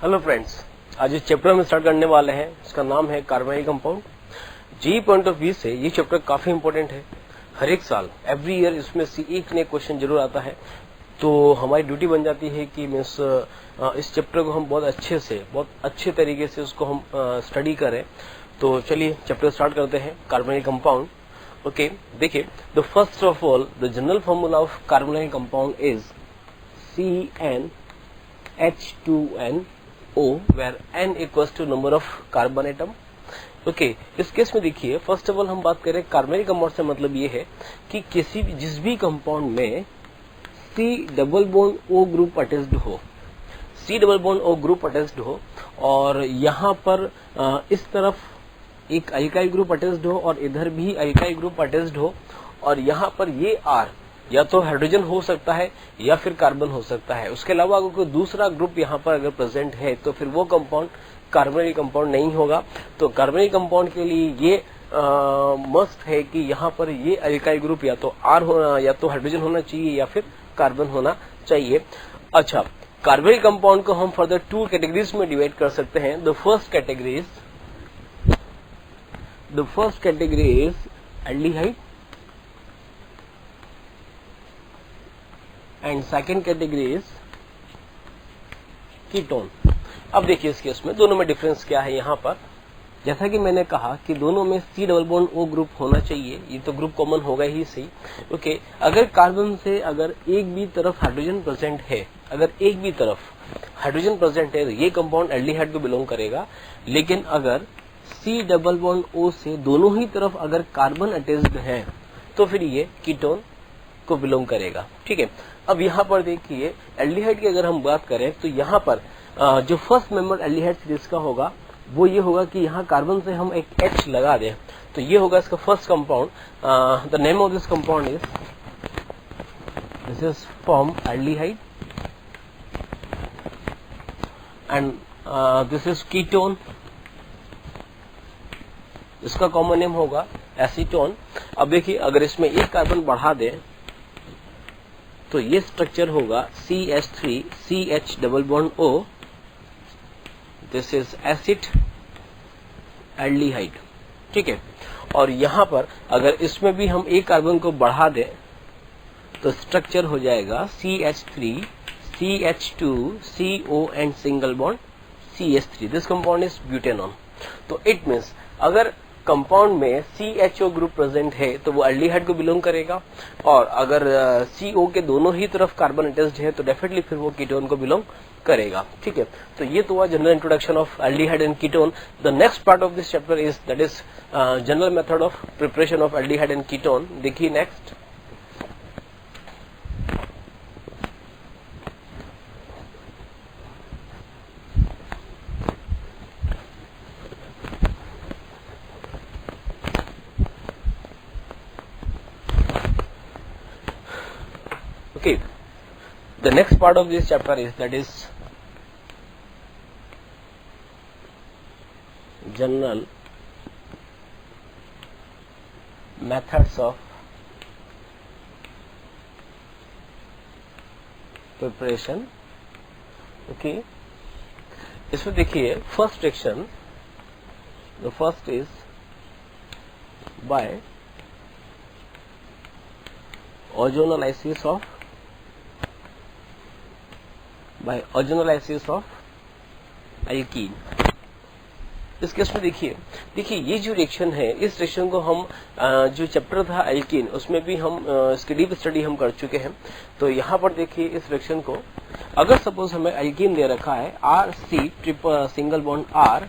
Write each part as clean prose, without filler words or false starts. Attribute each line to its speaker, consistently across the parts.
Speaker 1: Hello friends, आज इस chapter में स्टार्ट करने वाले हैं। इसका नाम है कार्बनिक compound. JEE point of view से ये चैप्टर काफी इंपॉर्टेंट है। हर एक साल एवरी ईयर इसमें से एक नया क्वेश्चन जरूर आता है, तो हमारी ड्यूटी बन जाती है कि मीन्स इस चैप्टर को हम बहुत अच्छे तरीके से उसको हम स्टडी करें। तो चलिए चैप्टर स्टार्ट करते हैं, कार्बनिक कंपाउंड। ओके, देखिए, the first of all the general formula of कार्बनिक compound is CnH2nO where n equals to number of carbon atom। Okay, इस केस में देखिए, फर्स्ट ऑफ ऑल हम बात करें कार्बनिक कंपाउंड से मतलब ये है कि जिस भी कंपाउंड में C double bond O group attached हो, C double bond O group attached हो और यहाँ पर इस तरफ एक अल्काइल ग्रुप अटैच्ड हो और इधर भी अल्काइल ग्रुप अटैच्ड हो और यहाँ पर ये R या तो हाइड्रोजन हो सकता है या फिर कार्बन हो सकता है। उसके अलावा अगर कोई दूसरा ग्रुप यहाँ पर अगर प्रेजेंट है तो फिर वो कंपाउंड कार्बनिक कंपाउंड नहीं होगा। तो कार्बनिक कंपाउंड के लिए ये मस्ट है कि यहाँ पर ये अल्काइल ग्रुप या तो R होना या तो हाइड्रोजन होना चाहिए या फिर कार्बन होना चाहिए। अच्छा, कार्बनिक कंपाउंड को हम फर्दर टू कैटेगरीज में डिवाइड कर सकते हैं। The first category is aldehyde and second category is ketone. अब देखिए इस केस में दोनों में डिफरेंस क्या है। यहाँ पर जैसा कि मैंने कहा कि दोनों में C double bond O group होना चाहिए, ये तो ग्रुप कॉमन होगा ही सही। ओके, अगर कार्बन से अगर एक भी तरफ हाइड्रोजन प्रेजेंट है, तो ये कंपाउंड एल्डिहाइड को बिलोंग करेगा। लेकिन अगर C डबल बॉन्ड O से दोनों ही तरफ अगर कार्बन अटैच्ड है तो फिर ये कीटोन को बिलोंग करेगा। ठीक है, अब यहाँ पर देखिए एल्डिहाइड की अगर हम बात करें तो यहाँ पर जो फर्स्ट मेंबर एल्डिहाइड सीरीज का होगा वो ये होगा कि यहाँ कार्बन से हम एक H लगा दें, तो ये होगा इसका first compound. The name of this compound is form aldehyde and this is ketone. इसका कॉमन नेम होगा एसीटोन। अब देखिए अगर इसमें एक कार्बन बढ़ा दें तो ये स्ट्रक्चर होगा CH3 CH double bond O। This is acid aldehyde. ठीक है, और यहाँ पर अगर इसमें भी हम एक कार्बन को बढ़ा दें तो स्ट्रक्चर हो जाएगा CH3 CH2 CO and single bond CH3। This compound is butanone. तो इट मीन्स अगर कंपाउंड में CHO ग्रुप प्रेजेंट है तो वो एल्डिहाइड को बिलोंग करेगा, और अगर CO के दोनों ही तरफ कार्बन अटैच्ड है तो डेफिनेटली फिर वो कीटोन को बिलोंग करेगा। ठीक है, तो ये तो हुआ general introduction of aldehyde and ketone. The next part of this chapter is that is general method of preparation of aldehyde and ketone. देखिए next, okay, the next part of this chapter is that is general methods of preparation। okay, इसमें देखिए first reaction, the first is by ozonolysis of alkene। इस case में देखिए ये जो reaction है, इस रिएक्शन को हम जो चैप्टर था एल्कीन उसमें भी हम इसकी डीप स्टडी हम कर चुके हैं। तो यहाँ पर देखिए इस रिएक्शन को अगर सपोज हमें एल्कीन दे रखा है RC triple single bond R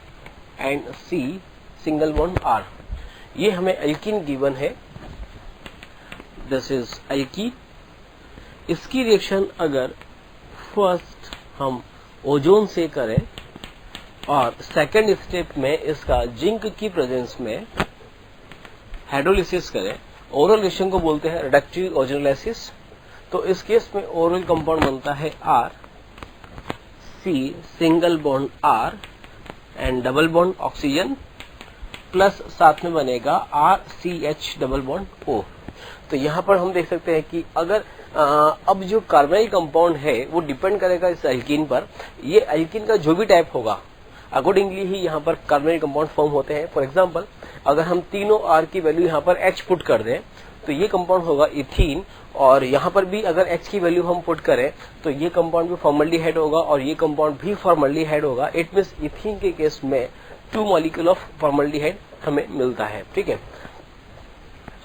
Speaker 1: and C single bond R, ये हमें एल्कीन गिवन है। This is alkene. इसकी रिएक्शन अगर फर्स्ट हम ओजोन से करें और सेकेंड स्टेप में इसका जिंक की प्रेजेंस में हाइड्रोलिसिस करें, ओरल रिएक्शन को बोलते हैं रिडक्टिव ओजोनोलाइसिस। तो इस केस में ओरल कंपाउंड बनता है R C single bond R and double bond oxygen plus साथ में बनेगा RCH डबल बॉन्ड O। तो यहाँ पर हम देख सकते हैं कि अगर अब जो कार्बोनाइल कंपाउंड है वो डिपेंड करेगा इस एल्कीन पर। ये एल्कीन का जो भी टाइप होगा अकॉर्डिंगली ही यहाँ पर कार्बोनाइल कंपाउंड फॉर्म होते हैं। फॉर एग्जांपल अगर हम तीनों R की वैल्यू यहाँ पर H पुट कर दें तो ये कंपाउंड होगा इथीन, और यहाँ पर भी अगर H की वैल्यू हम पुट करें तो ये कंपाउंड भी फॉर्मल्डिहाइड होगा और ये कंपाउंड भी फॉर्मल्डिहाइड होगा। इट मींस इथीन के केस में 2 मॉलिक्यूल ऑफ फॉर्मल्डिहाइड हमें मिलता है। ठीक है,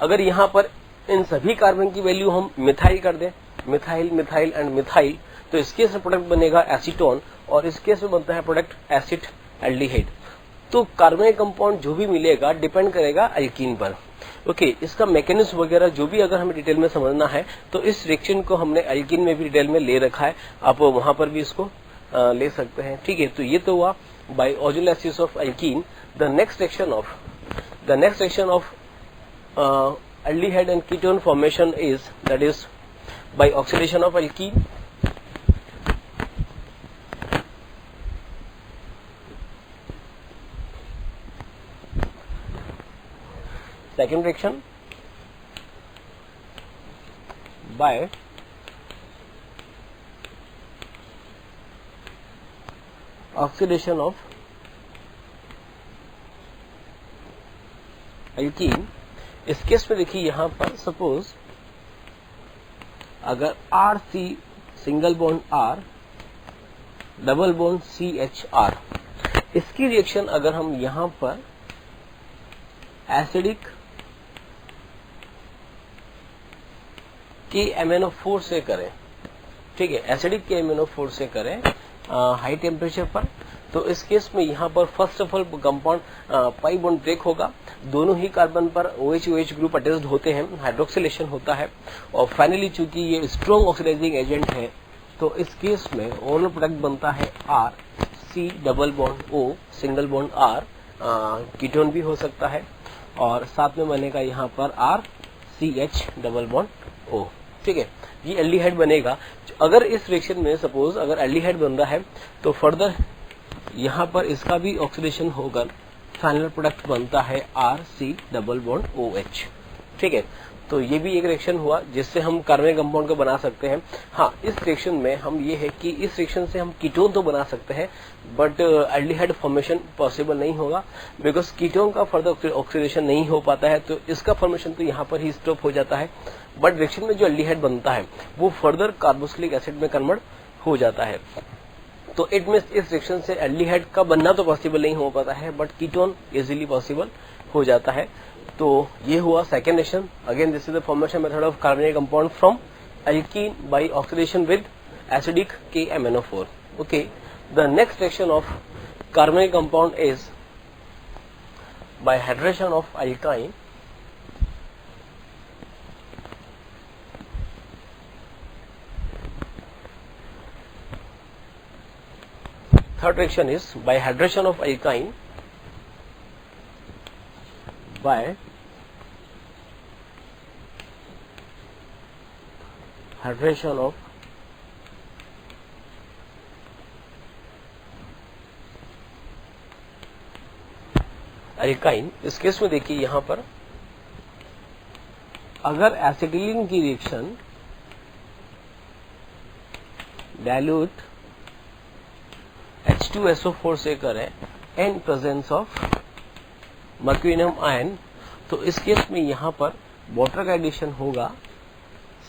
Speaker 1: अगर यहाँ पर इन सभी कार्बन की वैल्यू हम मिथाइल कर दें, मिथाइल मिथाइल एंड मिथाइल, तो इस केस में प्रोडक्ट बनेगा एसीटोन और इस केस में बनता है प्रोडक्ट एसिड एल्डिहाइड। तो कार्बोनाइल कंपाउंड जो भी मिलेगा डिपेंड करेगा एल्कीन पर। ओके, इसका मैकेनिज्म वगैरह जो भी अगर हमें डिटेल में समझना है तो इस रिएक्शन को हमने एल्कीन में भी डिटेल में ले रखा है, आप वहां पर भी इसको ले सकते हैं। ठीक है, तो ये तो हुआ by oxidization of alkene. The next reaction of aldehyde and ketone formation is, that is by oxidation of alkene. Second reaction by oxidation of alkene। इस केस में देखिए यहाँ पर सपोज अगर RC single bond R double bond CHR, इसकी reaction अगर हम यहाँ पर एसिडिक KMnO4 से करें, ठीक है, एसिडिक KMnO4 से करें हाई टेम्परेचर पर, तो इस केस में यहाँ पर first of all compound pi bond break होगा, दोनों ही कार्बन पर OH ग्रुप अटैच्ड होते हैं, हाइड्रोक्सिलेशन होता है, और फाइनली चूंकि ये स्ट्रॉन्ग ऑक्सीडाइजिंग एजेंट है तो इस केस में ओवरऑल प्रोडक्ट बनता है RC double bond O single bond R, ketone भी हो सकता है, और साथ में बनेगा यहाँ पर RCH डबल बॉन्ड O। ठीक है, ये एल्डिहाइड बनेगा। अगर इस रिएक्शन में सपोज अगर एल्डिहाइड बन रहा है तो फर्दर यहाँ पर इसका भी ऑक्सीडेशन होगा, फाइनल प्रोडक्ट बनता है RC डबल बॉन्ड OH। ठीक है, तो ये भी एक रिएक्शन हुआ जिससे हम कार्बोनिक कंपाउंड को बना सकते हैं। हाँ, इस रिएक्शन में हम ये है कि इस रिएक्शन से हम कीटोन तो बना सकते हैं बट एल्डिहाइड फॉर्मेशन पॉसिबल नहीं होगा, बिकॉज कीटोन का फर्दर ऑक्सीडेशन नहीं हो पाता है, तो इसका फॉर्मेशन तो यहाँ पर ही स्टॉप हो जाता है। बट रिएक्शन में जो एल्डिहाइड बनता है वो फर्दर कार्बोक्सिलिक एसिड में कन्वर्ट हो जाता है। तो इट मींस इस रिएक्शन से एल्डिहाइड का बनना तो पॉसिबल नहीं हो पाता है बट कीटोन इजीली पॉसिबल हो जाता है। तो ये हुआ second reaction. Again this is the formation method of carbonic compound from alkene by oxidation with acidic KMnO4। Okay, the next reaction of carbonic compound is by hydration of alkyne third reaction is by hydration of alkyne by hydration of alkyne। इस case में देखिए यहाँ पर अगर acetylene की reaction dilute H2SO4 से करें इन presence of mercurium ion, तो इस केस में यहाँ पर वाटर का एडिशन होगा।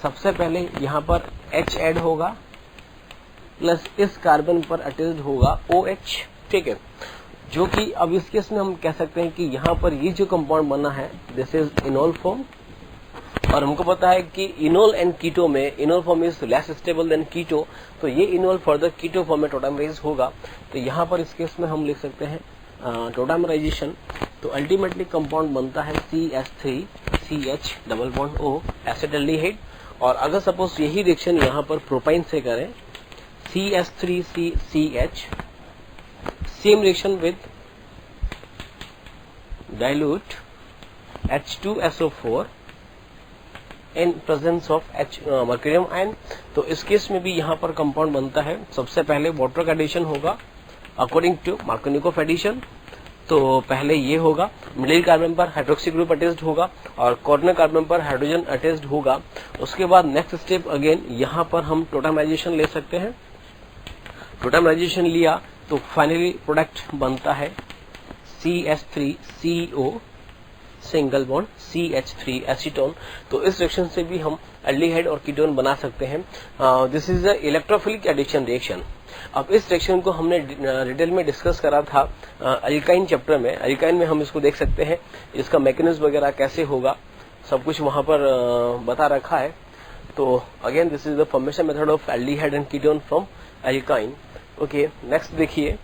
Speaker 1: सबसे पहले यहाँ पर H ऐड होगा प्लस इस कार्बन पर अटैच्ड होगा OH। ठीक है, जो कि अब इस केस में हम कह सकते हैं कि यहाँ पर ये जो कंपाउंड बना है दिस इज इनोल फॉर्म, और हमको पता है कि इनोल एंड कीटो में enol form is less stable than keto, तो ये इनोल फर्दर कीटो फॉर्म में टोटामराइज होगा। तो यहाँ पर इस केस में हम लिख सकते हैं टोटामराइजेशन। तो अल्टीमेटली कंपाउंड बनता है CH3CH double bond O acetaldehyde. और अगर सपोज यही रिएक्शन यहाँ पर प्रोपाइन से करें CH3CH, same reaction with dilute H2SO4 in presence of mercurium ion, तो इस केस में भी यहाँ पर कंपाउंड बनता है। सबसे पहले वाटर का एडिशन होगा अकॉर्डिंग टू मार्कोनिकोव एडिशन, तो पहले ये होगा, मिडिल कार्बन पर हाइड्रोक्सी ग्रुप अटैच्ड होगा और कॉर्नर कार्बन पर हाइड्रोजन अटैच्ड होगा। उसके बाद नेक्स्ट स्टेप अगेन यहाँ पर हम टोटेमाइजेशन ले सकते हैं। टोटेमाइजेशन लिया तो फाइनली प्रोडक्ट बनता है CH3CO single bond CH3 acetone. तो इस रिएक्शन से भी हम एल्डिहाइड और कीटोन बना सकते हैं। This is the electrophilic addition reaction. अब इस रिएक्शन को हमने डिटेल में डिस्कस करा था अल्काइन चैप्टर में। अल्काइन में हम इसको देख सकते हैं, इसका मैकेनिज्म वगैरह कैसे होगा सब कुछ वहां पर बता रखा है। तो again this is the formation method of aldehyde and ketone from alkyne. Okay, next देखिए,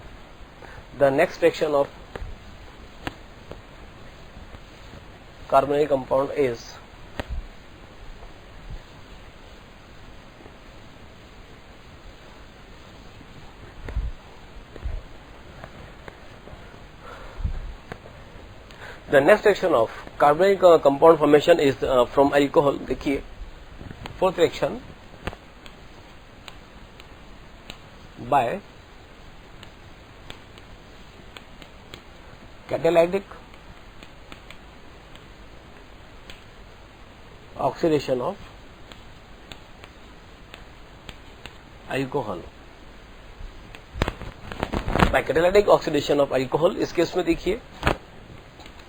Speaker 1: the next reaction of carbonyl compound is the next reaction of carbonyl compound formation is from alcohol। देखिए fourth reaction by catalytic oxidation of alcohol। by catalytic oxidation of alcohol इस case में देखिए,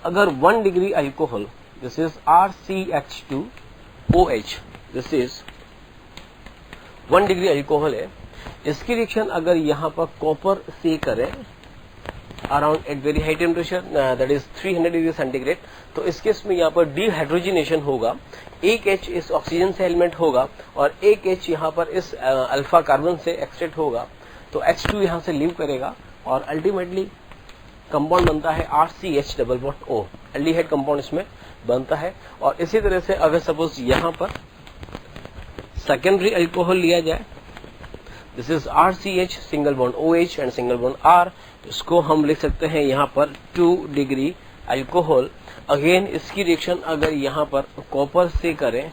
Speaker 1: अगर 1 degree alcohol, this is RCH2OH, this is 1 degree alcohol है, इसकी reaction अगर यहाँ पर कॉपर से करें around at very high temperature that is 300 degree centigrade, तो इस केस में यहाँ पर डिहाइड्रोजिनेशन होगा। एक H इस ऑक्सीजन से एलिमेंट होगा और एक H यहाँ पर इस अल्फा कार्बन से एक्सट्रैक्ट होगा, तो H2 यहाँ से लीव करेगा और अल्टीमेटली कंपाउंड बनता है RCH_O, एल्डिहाइड कंपाउंड इसमें बनता है। और इसी तरह से अगर सपोज यहाँ पर सेकेंडरी अल्कोहल लिया जाए, this is RCH single bond OH and single bond R, इसको हम लिख सकते हैं यहाँ पर 2 डिग्री अल्कोहल। अगेन इसकी रिएक्शन अगर यहाँ पर कॉपर से करें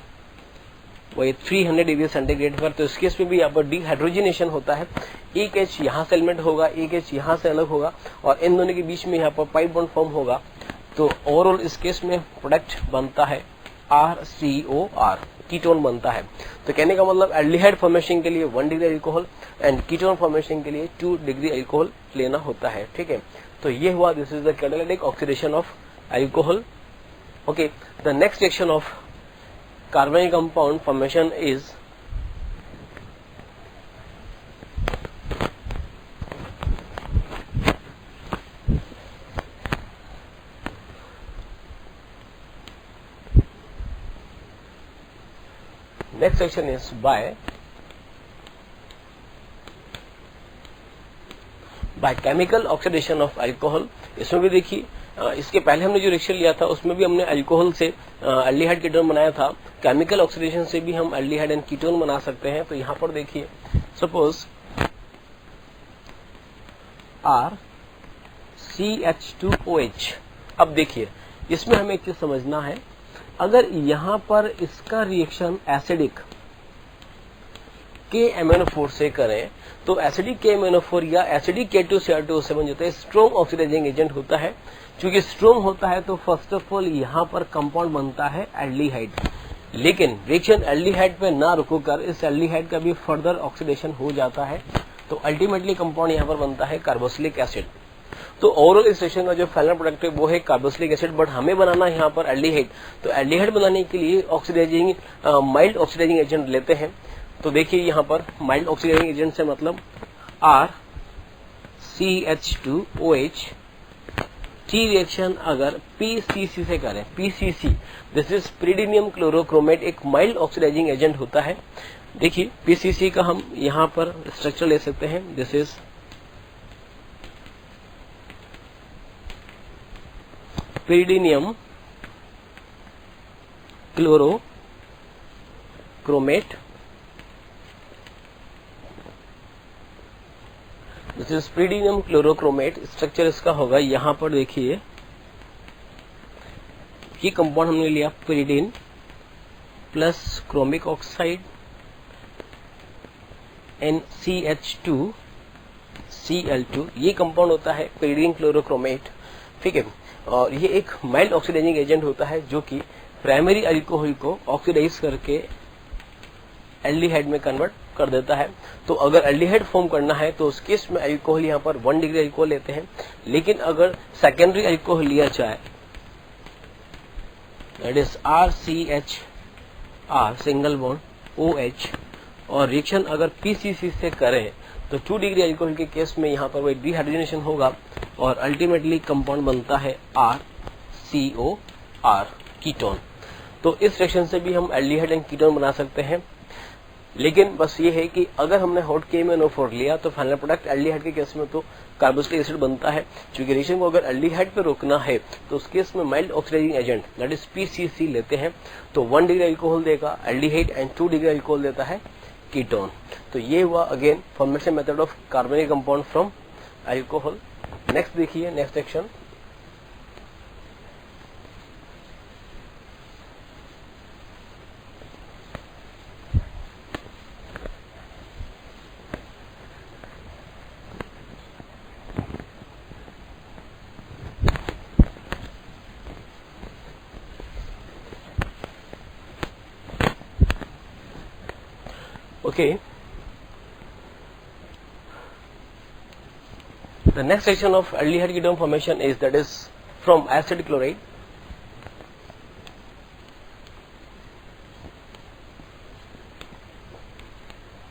Speaker 1: वही 300 डिग्री सेंटीग्रेड पर, तो इस केस में भी यहाँ पर डिहाइड्रोजिनेशन होता है। एक H यहाँ से एलिमेंट होगा, एक H यहाँ से अलग होगा और इन दोनों के बीच में यहाँ पर पाइप बॉन्ड फॉर्म होगा। तो ओवरऑल इस केस में प्रोडक्ट बनता है RCOR, कीटोन बनता है। तो कहने का मतलब एल्डिहाइड फॉर्मेशन के लिए 1 degree alcohol and ketone formation के लिए 2 डिग्री अल्कोहल लेना होता है। ठीक है, तो ये हुआ, this is the catalytic oxidation of alcohol. Okay, the next reaction of कार्बनिक compound formation is next section is by chemical oxidation of alcohol। इसमें भी देखिए, इसके पहले हमने जो रिएक्शन लिया था उसमें भी हमने अल्कोहल से एल्डिहाइड कीटोन बनाया था। केमिकल ऑक्सीडेशन से भी हम एल्डिहाइड एंड कीटोन बना सकते हैं। तो यहाँ पर देखिए, सपोज RCH2OH। अब देखिए इसमें हमें एक चीज समझना है, अगर यहाँ पर इसका रिएक्शन एसिडिक KMnO4 से करें तो एसिडिक KMnO4 या एसिडिक K2Cr2O7 जो होता है स्ट्रॉन्ग ऑक्सीडाइजिंग एजेंट होता है। चूंकि स्ट्रॉन्ग होता है तो फर्स्ट ऑफ ऑल यहाँ पर कंपाउंड बनता है एल्डिहाइड, लेकिन रिएक्शन एल्डिहाइड पे ना रुककर इस एल्डिहाइड का भी फर्दर ऑक्सीडेशन हो जाता है, तो अल्टीमेटली कंपाउंड यहाँ पर बनता है कार्बोक्सिलिक एसिड। तो ओवरऑल इस रिएक्शन का जो फाइनल प्रोडक्ट है वो है कार्बोक्सिलिक एसिड, बट हमें बनाना है यहाँ पर एल्डिहाइड। तो एल्डिहाइड बनाने के लिए ऑक्सीडाइजिंग माइल्ड ऑक्सीडाइजिंग एजेंट लेते हैं। तो देखिए यहाँ पर माइल्ड ऑक्सीडाइजिंग एजेंट से मतलब RCH2OH टी रिएक्शन अगर PCC से करें, PCC this is pyridinium chlorochromate, एक माइल्ड ऑक्सीडाइजिंग एजेंट होता है। देखिए PCC का हम यहाँ पर स्ट्रक्चर ले सकते हैं, this is pyridinium chlorochromate, this is pyridinium chlorochromate. Structure इसका होगा, यहाँ पर देखिए ये कंपाउंड हमने लिया pyridine plus chromic oxide NCH2Cl2, ये कंपाउंड होता है पिरिडीन क्लोरोक्रोमेट। ठीक है। और ये एक माइल्ड ऑक्सीडाइजिंग एजेंट होता है जो कि प्राइमरी अल्कोहल को ऑक्सीडाइज करके एल्डिहाइड में कन्वर्ट कर देता है। तो अगर एल्डिहाइड फॉर्म करना है तो उस केस में अल्कोहल यहाँ पर 1 डिग्री अल्कोहल लेते हैं। लेकिन अगर सेकेंडरी अल्कोहल लिया जाए, that is RCHR single bond OH, और रिएक्शन अगर PCC से करें तो 2 डिग्री अल्कोहल के केस में यहाँ पर वही डिहाइड्रोजनेशन होगा और अल्टीमेटली कंपाउंड बनता है RCOR कीटोन। तो इस रिएक्शन से भी हम एल्डिहाइड एंड कीटोन बना सकते हैं। लेकिन बस ये है कि अगर हमने हॉट KMnO4 लिया तो फाइनल प्रोडक्ट एल्डिहाइड के केस में तो कार्बोक्सिलिक एसिड बनता है। क्योंकि रिएक्शन को अगर एल्डिहाइड पे रोकना है तो उस केस में mild oxidising agent that is PCC लेते हैं। तो 1 डिग्री अल्कोहल देगा एल्डिहाइड एंड 2 डिग्री अल्कोहल देता है कीटोन। तो ये हुआ अगेन फॉर्मेशन मेथड ऑफ कार्बनिक कंपाउंड फ्रॉम अल्कोहल। नेक्स्ट देखिए, next section. Okay. The next section of aldehyde ketone formation is that is from acid chloride.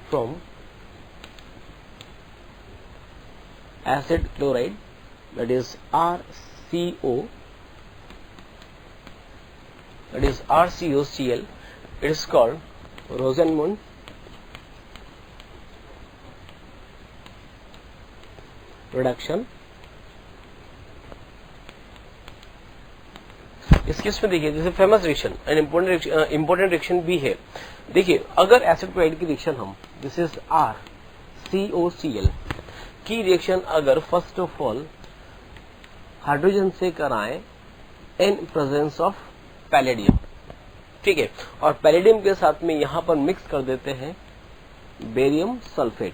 Speaker 1: From acid chloride, that is RCO, that is RCOCl. It is called Rosenmund reduction. इस case में देखिए जैसे famous reaction and important reaction भी है। देखिए अगर acid chloride की reaction हम दिस इज RCOCl की रिएक्शन अगर फर्स्ट ऑफ ऑल हाइड्रोजन से कराएं इन प्रेजेंस ऑफ पैलेडियम, ठीक है, और पैलेडियम के साथ में यहां पर मिक्स कर देते हैं बेरियम सल्फेट।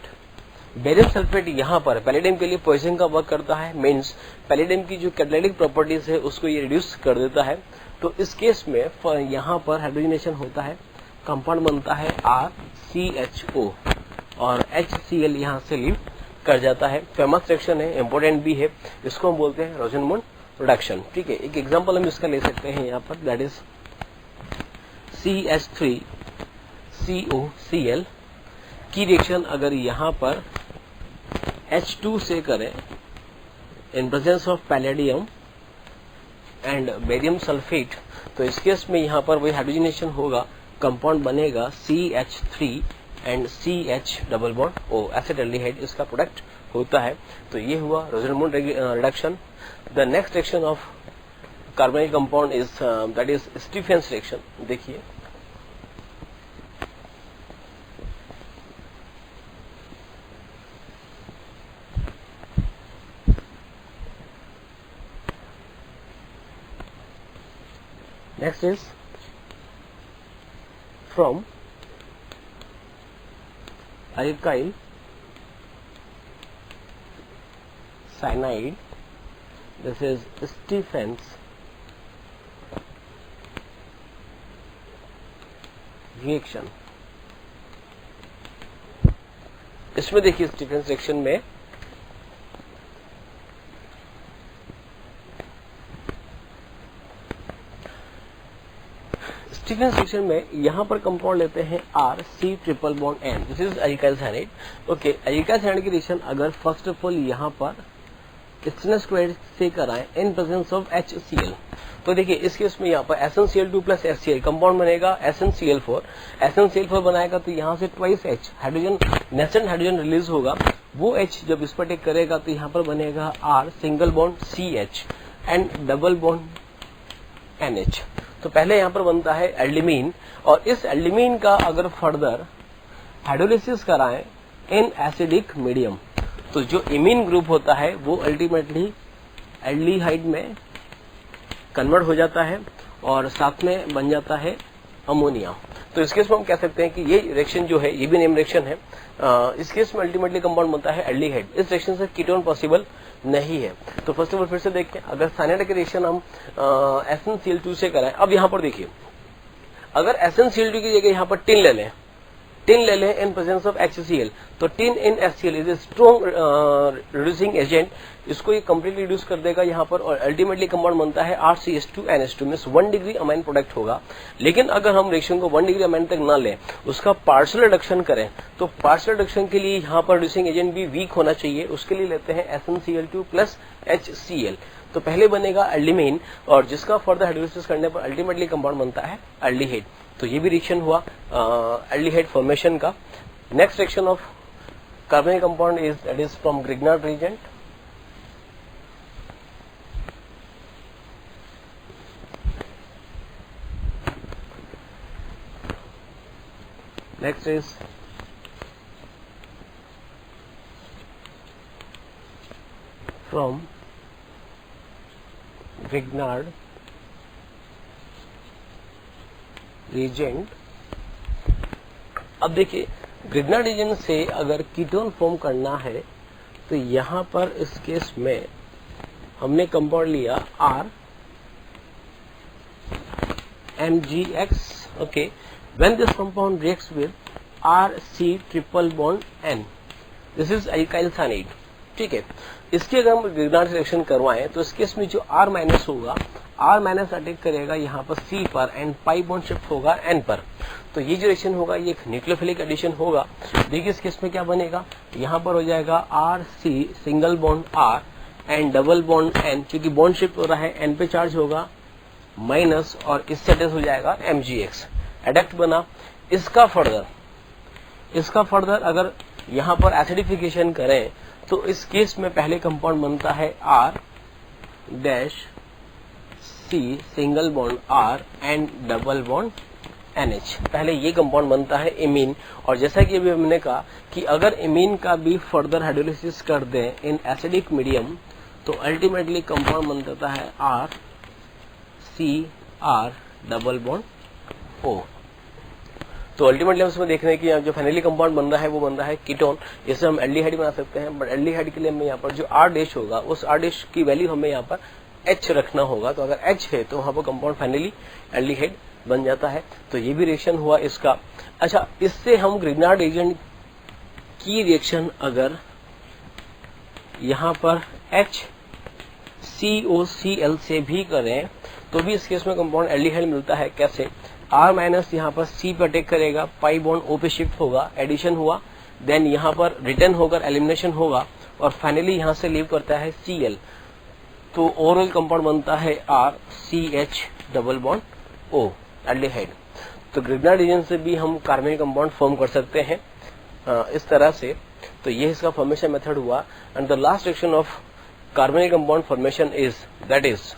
Speaker 1: बेरियम सल्फेट यहाँ पर पैलेडियम के लिए पॉइजन का वर्क करता है, मींस पैलेडियम की जो कैटालिटिक प्रॉपर्टीज है उसको ये रिड्यूस कर देता है। तो इस केस में यहाँ पर हाइड्रोजनेशन होता है, कंपाउंड बनता है RCHO और HCl यहाँ से लीव कर जाता है। फेमस रिएक्शन है, इंपोर्टेंट भी है, इसको हम बोलते हैं रोजेनमुंड रिडक्शन। ठीक है, एक एग्जाम्पल हम इसका ले सकते हैं यहाँ पर, दैट इज CH3COCl की रिएक्शन अगर यहाँ पर H2 से करें इन presence of palladium and barium sulphate, तो इस केस में यहाँ पर वही हाइड्रोजनेशन होगा, कंपाउंड बनेगा CH3 and CH double bond O, acetaldehyde इसका प्रोडक्ट होता है। तो ये हुआ Rosenmund reduction. The next reaction of कार्बनिक compound is that is Stephens reaction. देखिए next is from alkyl cyanide, this is Stephens reaction। इसमें देखिए स्टीफेंस रिएक्शन में स्टीफेंस रिएक्शन में यहाँ पर कंपाउंड लेते हैं RC triple bond N, this is alkyl cyanide. Okay, alkyl cyanide की रिएक्शन अगर फर्स्ट ऑफ ऑल यहाँ पर स्टेनलेस क्लोराइड से कराएं इन प्रेजेंस ऑफ HCl, तो देखिए इस केस में यहाँ पर SnCl2 प्लस HCl कंपाउंड बनेगा SnCl4। SnCl4 बनाएगा तो यहाँ से twice H hydrogen, nascent hydrogen release होगा, वो H जब इस पर टेक करेगा तो यहाँ पर बनेगा R single bond CH and double bond NH। तो पहले यहाँ पर बनता है एल्डिमीन, और इस एल्डिमीन का अगर फर्दर हाइड्रोलिसिस कराएं इन एसिडिक मीडियम, तो जो इमीन ग्रुप होता है वो अल्टीमेटली एल्डिहाइड में कन्वर्ट हो जाता है और साथ में बन जाता है अमोनिया। तो इस केस में हम कह सकते हैं कि ये रिएक्शन जो है ये भी नेम रिएक्शन है। इस केस में अल्टीमेटली कंपाउंड बनता है एल्डिहाइड। इस रिएक्शन से कीटोन पॉसिबल नहीं है। तो फर्स्ट ऑफ ऑल फिर से देखते हैं, अगर साइनाइड का रिएक्शन हम SnCl2 से कराएं। अब यहाँ पर देखिए, अगर SnCl2 की जगह यहाँ पर टिन ले लें इन प्रेजेंस ऑफ HCl, तो tin in HCl is a strong reducing agent. इसको ये कंप्लीटली रिड्यूस कर देगा यहाँ पर, और अल्टीमेटली कंपाउंड बनता है RCH2NH2 means 1 degree amine product होगा। लेकिन अगर हम रिएक्शन को 1 डिग्री अमाइन तक ना लें, उसका पार्शियल रिडक्शन करें, तो पार्शियल रिडक्शन के लिए यहाँ पर रिड्यूसिंग एजेंट भी वीक होना चाहिए। उसके लिए लेते हैं SnCl2 प्लस HCl। तो पहले बनेगा एल्डिमीन, और जिसका फर्दर हाइड्रोलिसिस करने पर अल्टीमेटली कंपाउंड बनता है एल्डिहाइड। तो ये भी रिएक्शन हुआ एल्डिहाइड फॉर्मेशन का। नेक्स्ट रिएक्शन ऑफ कार्बनिक compound is that is from Grignard reagent. Next is from Grignard reagent. अब देखिए, ग्रिग्नार्ड रिएजेंट से अगर कीटोन फॉर्म करना है, तो यहां पर इस केस में हमने कंपाउंड लिया RMgX। Okay, when this compound reacts with RC triple bond N, this is alkyl cyanide. ठीक है, इसकी अगर हम ग्रिग्नार्ड रिएक्शन करवाएं, तो इस केस में जो R माइनस होगा, R माइनस अटैक करेगा यहाँ पर C पर, एंड पाई बॉन्ड शिफ्ट होगा N पर। तो ये जो रिएक्शन होगा ये एक न्यूक्लियोफिलिक एडिशन होगा। देखिए इस केस में क्या बनेगा, यहाँ पर हो जाएगा RC single bond R and double bond N, क्योंकि बॉन्ड शिफ्ट हो रहा है, N पे चार्ज होगा माइनस, और इससे अटैच हो जाएगा MgX। एडक्ट बना। इसका फर्दर अगर यहाँ पर एसिडिफिकेशन करें, तो इस केस में पहले कंपाउंड बनता है R dash C single bond R and double bond NH। पहले ये कंपाउंड बनता है इमीन। और जैसा कि अभी हमने कहा कि अगर इमीन का भी फर्दर हाइड्रोलिसिस कर दें इन एसिडिक मीडियम, तो अल्टीमेटली कंपाउंड बन जाता है RCR डबल बॉन्ड O। तो अल्टीमेटली हम इसमें देख रहे हैं कि जो फाइनली कंपाउंड बन रहा है वो बन रहा है कीटोन। इसे हम एल्डिहाइड बना सकते हैं, बट एल्डिहाइड के लिए हमें यहाँ पर जो R डैश होगा, उस R डैश की वैल्यू हमें यहाँ पर H रखना होगा। तो अगर H है तो वहां पर कंपाउंड फाइनली एल्डिहाइड बन जाता है। तो ये भी रिएक्शन हुआ इसका। अच्छा, इससे हम ग्रिग्नार्ड एजेंट की रिएक्शन अगर यहाँ पर HCOCl से भी करें, तो भी इस केस में कंपाउंड एल्डिहाइड मिलता है। कैसे? R माइनस यहाँ पर C पे अटैक करेगा, पाई बॉन्ड O पे शिफ्ट होगा, एडिशन हुआ, देन यहाँ पर रिटर्न होकर एलिमिनेशन होगा, और फाइनली यहाँ से लीव करता है Cl। तो ओवरऑल कंपाउंड बनता है RCH double bond O aldehyde. तो ग्रिग्नार्ड एजेंट से भी हम कार्बनिक कंपाउंड फॉर्म कर सकते हैं इस तरह से। तो ये इसका फॉर्मेशन मेथड हुआ। And the last reaction of कार्बनिक compound formation is that is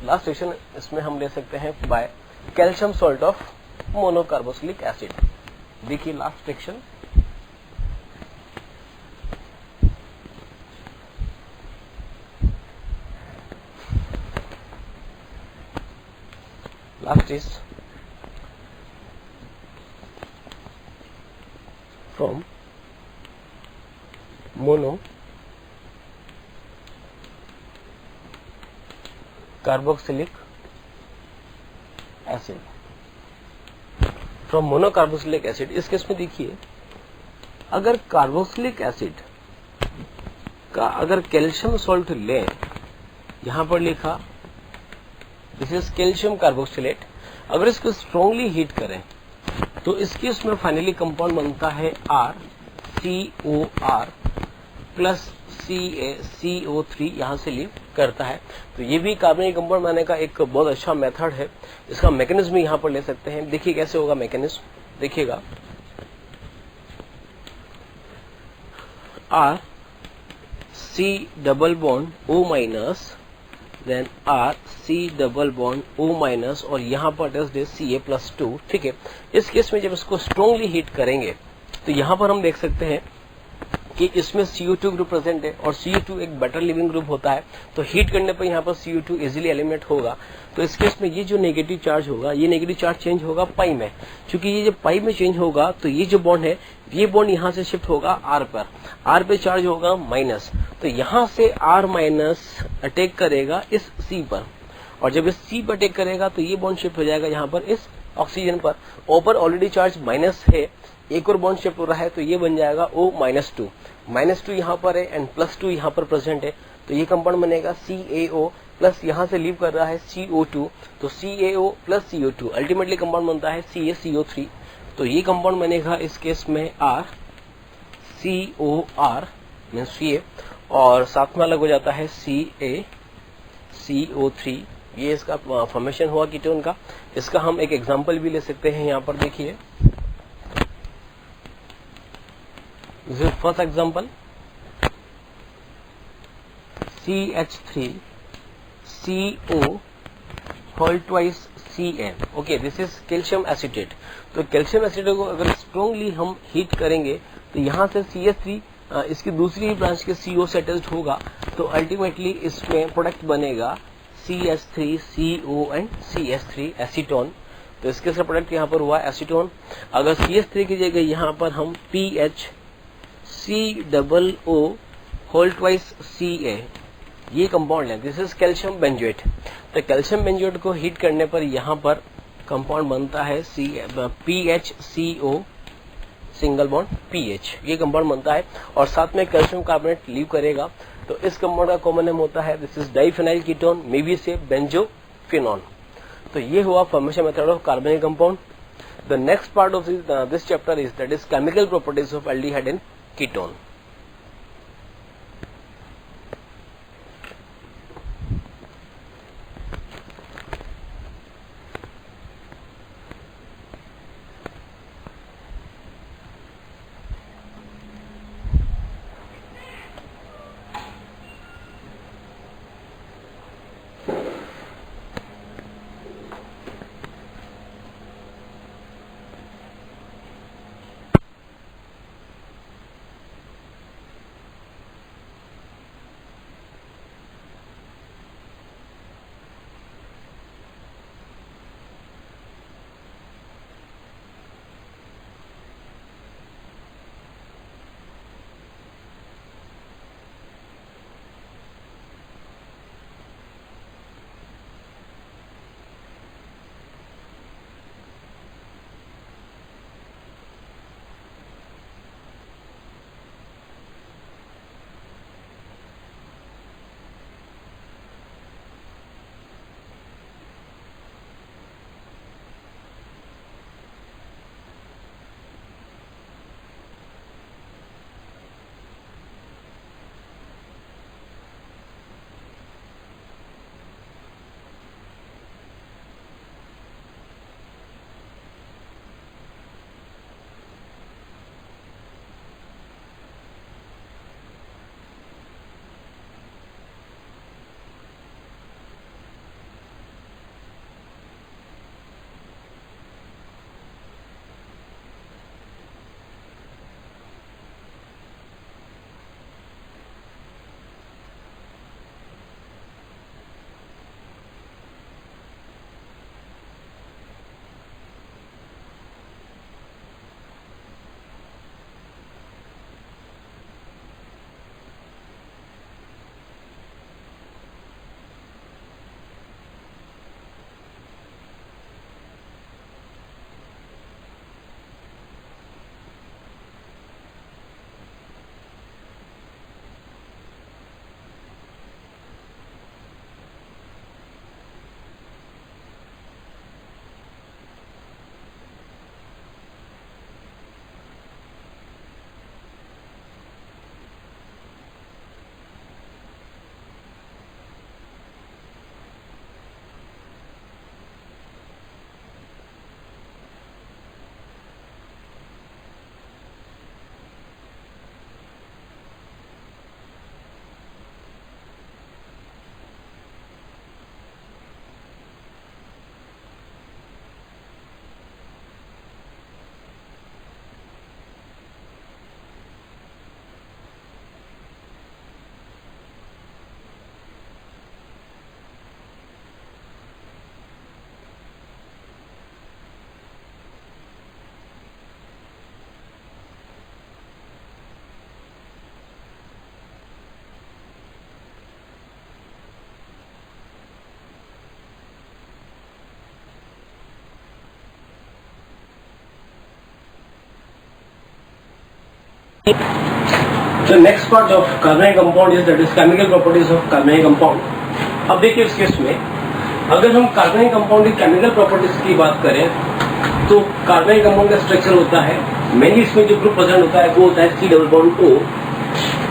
Speaker 1: last reaction, इसमें हम ले सकते हैं by calcium salt of monocarboxylic acid. देखिए last reaction, last is from mono carboxylic acid. From monocarboxylic acid, इस case में देखिए, अगर कार्बोक्सिलिक एसिड का अगर कैल्शियम सॉल्ट लें, यहां पर लिखा दिस इज कैल्शियम कार्बोक्सिलेट, अगर इसको स्ट्रांगली हीट करें, तो इस केस में फाइनली कंपाउंड बनता है RCOR प्लस CaCO3, यहां से लीव करता है। तो ये भी कार्बनिक कंपाउंड बनाने का एक बहुत अच्छा मेथड है। इसका मैकेनिज्म भी यहां पर ले सकते हैं। देखिए कैसे होगा मैकेनिज्म, देखिएगा, RC double bond O minus, then RC double bond O minus, और यहाँ पर अटैच्ड है Ca+2। ठीक है, इस केस में जब इसको स्ट्रांगली हीट करेंगे, तो यहाँ पर हम देख सकते हैं कि इसमें CO2 ग्रुप प्रेजेंट है और CO2 एक बेटर लिविंग ग्रुप होता है, तो हीट करने पर यहाँ पर CO2 इजीली एलिमिनेट होगा। तो इस केस में ये जो नेगेटिव चार्ज होगा, ये नेगेटिव चार्ज चेंज होगा पाई में। क्योंकि ये जब पाई में चेंज होगा तो ये जो बॉन्ड है, ये बॉन्ड यहाँ से शिफ्ट होगा R पर, R पे चार्ज होगा माइनस, तो यहाँ से R माइनस अटैक करेगा इस C पर, और जब इस C पर अटैक करेगा तो ये बॉन्ड शिफ्ट हो जाएगा यहाँ पर इस ऑक्सीजन पर। ऊपर ऑलरेडी चार्ज माइनस है, एक और बॉन्ड शिफ्ट हो रहा है, तो ये बन जाएगा O-2, -2 यहाँ पर है एंड +2 यहाँ पर प्रेजेंट है, तो ये कंपाउंड बनेगा CaO प्लस यहाँ से लीव कर रहा है CO2, तो CaO plus CO2 ultimately compound बनता है CaCO3। तो ये कंपाउंड बनेगा इस केस में RCOR मीन्स Ca, और साथ में अलग हो जाता है CaCO3। ये इसका फॉर्मेशन हुआ कीटोन का। इसका हम एक एग्जांपल भी ले सकते हैं, यहाँ पर देखिए, first example CH3CO whole twice Ca। Okay, this is calcium acetate. तो कैल्शियम एसिटेट को अगर स्ट्रॉन्गली हम हीट करेंगे तो यहाँ से CH3 इसकी दूसरी ब्रांच के CO से अटैच्ड होगा, तो अल्टीमेटली इसमें प्रोडक्ट बनेगा CH3CO एंड CH3 एसीटोन। तो इसके साथ प्रोडक्ट यहाँ पर हुआ एसीटोन। अगर CH3 की जगह यहाँ पर हम PHCOO होल ट्वाइस Ca ये कंपाउंड है, दिस इज कैल्शियम बेंजोएट। तो कैल्शियम बेंजोएट को हीट करने पर यहाँ पर कंपाउंड बनता है PHCO सिंगल बॉन्ड PH, ये कंपाउंड बनता है, और साथ में कैल्शियम कार्बोनेट लीव करेगा। तो इस कंपाउंड का कॉमन नेम होता है, this is diphenyl ketone, maybe से बेंजोफिनॉन। तो ये हुआ फॉर्मेशन मेथड ऑफ कार्बनिक compound. The next part of this chapter is that is chemical properties of aldehyde and ketone. The next part of carbonic compound is that is chemical properties of carbonic compound. अब देखिए इस case में अगर हम कार्बनिक compound की chemical properties की बात करें तो कार्बनिक कंपाउंड का स्ट्रक्चर होता है मेनली इसमें जो ग्रुप प्रेजेंट होता है वो होता है C डबल बॉन्ड O।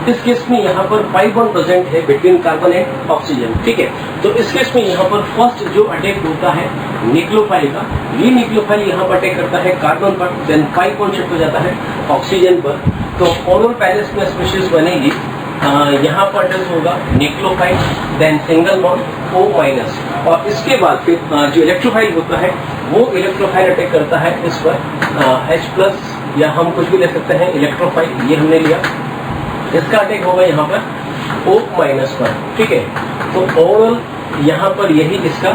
Speaker 1: इस केस में यहाँ पर 5 बॉन्ड प्रेजेंट है बिटवीन कार्बन एंड ऑक्सीजन, ठीक है। तो इस केस में यहाँ पर फर्स्ट जो अटैक होता है न्यूक्लियोफाइल का, ये न्यूक्लियोफाइल यहाँ पर अटैक करता है कार्बन पर, देन 5 बॉन्ड शिफ्ट हो जाता है ऑक्सीजन पर। तो ओरल पैलेस में स्पीशीज बनेगी, यहाँ पर अटैक होगा nucleophile, then single bond O minus, और इसके बाद फिर जो इलेक्ट्रोफाइल होता है वो इलेक्ट्रोफाइल अटैक करता है इस पर H प्लस, या हम कुछ भी ले सकते हैं इलेक्ट्रोफाइल, ये हमने लिया। इसका अटैक होगा यहाँ पर O माइनस पर, ठीक है। तो ओवरऑल यहाँ पर यही इसका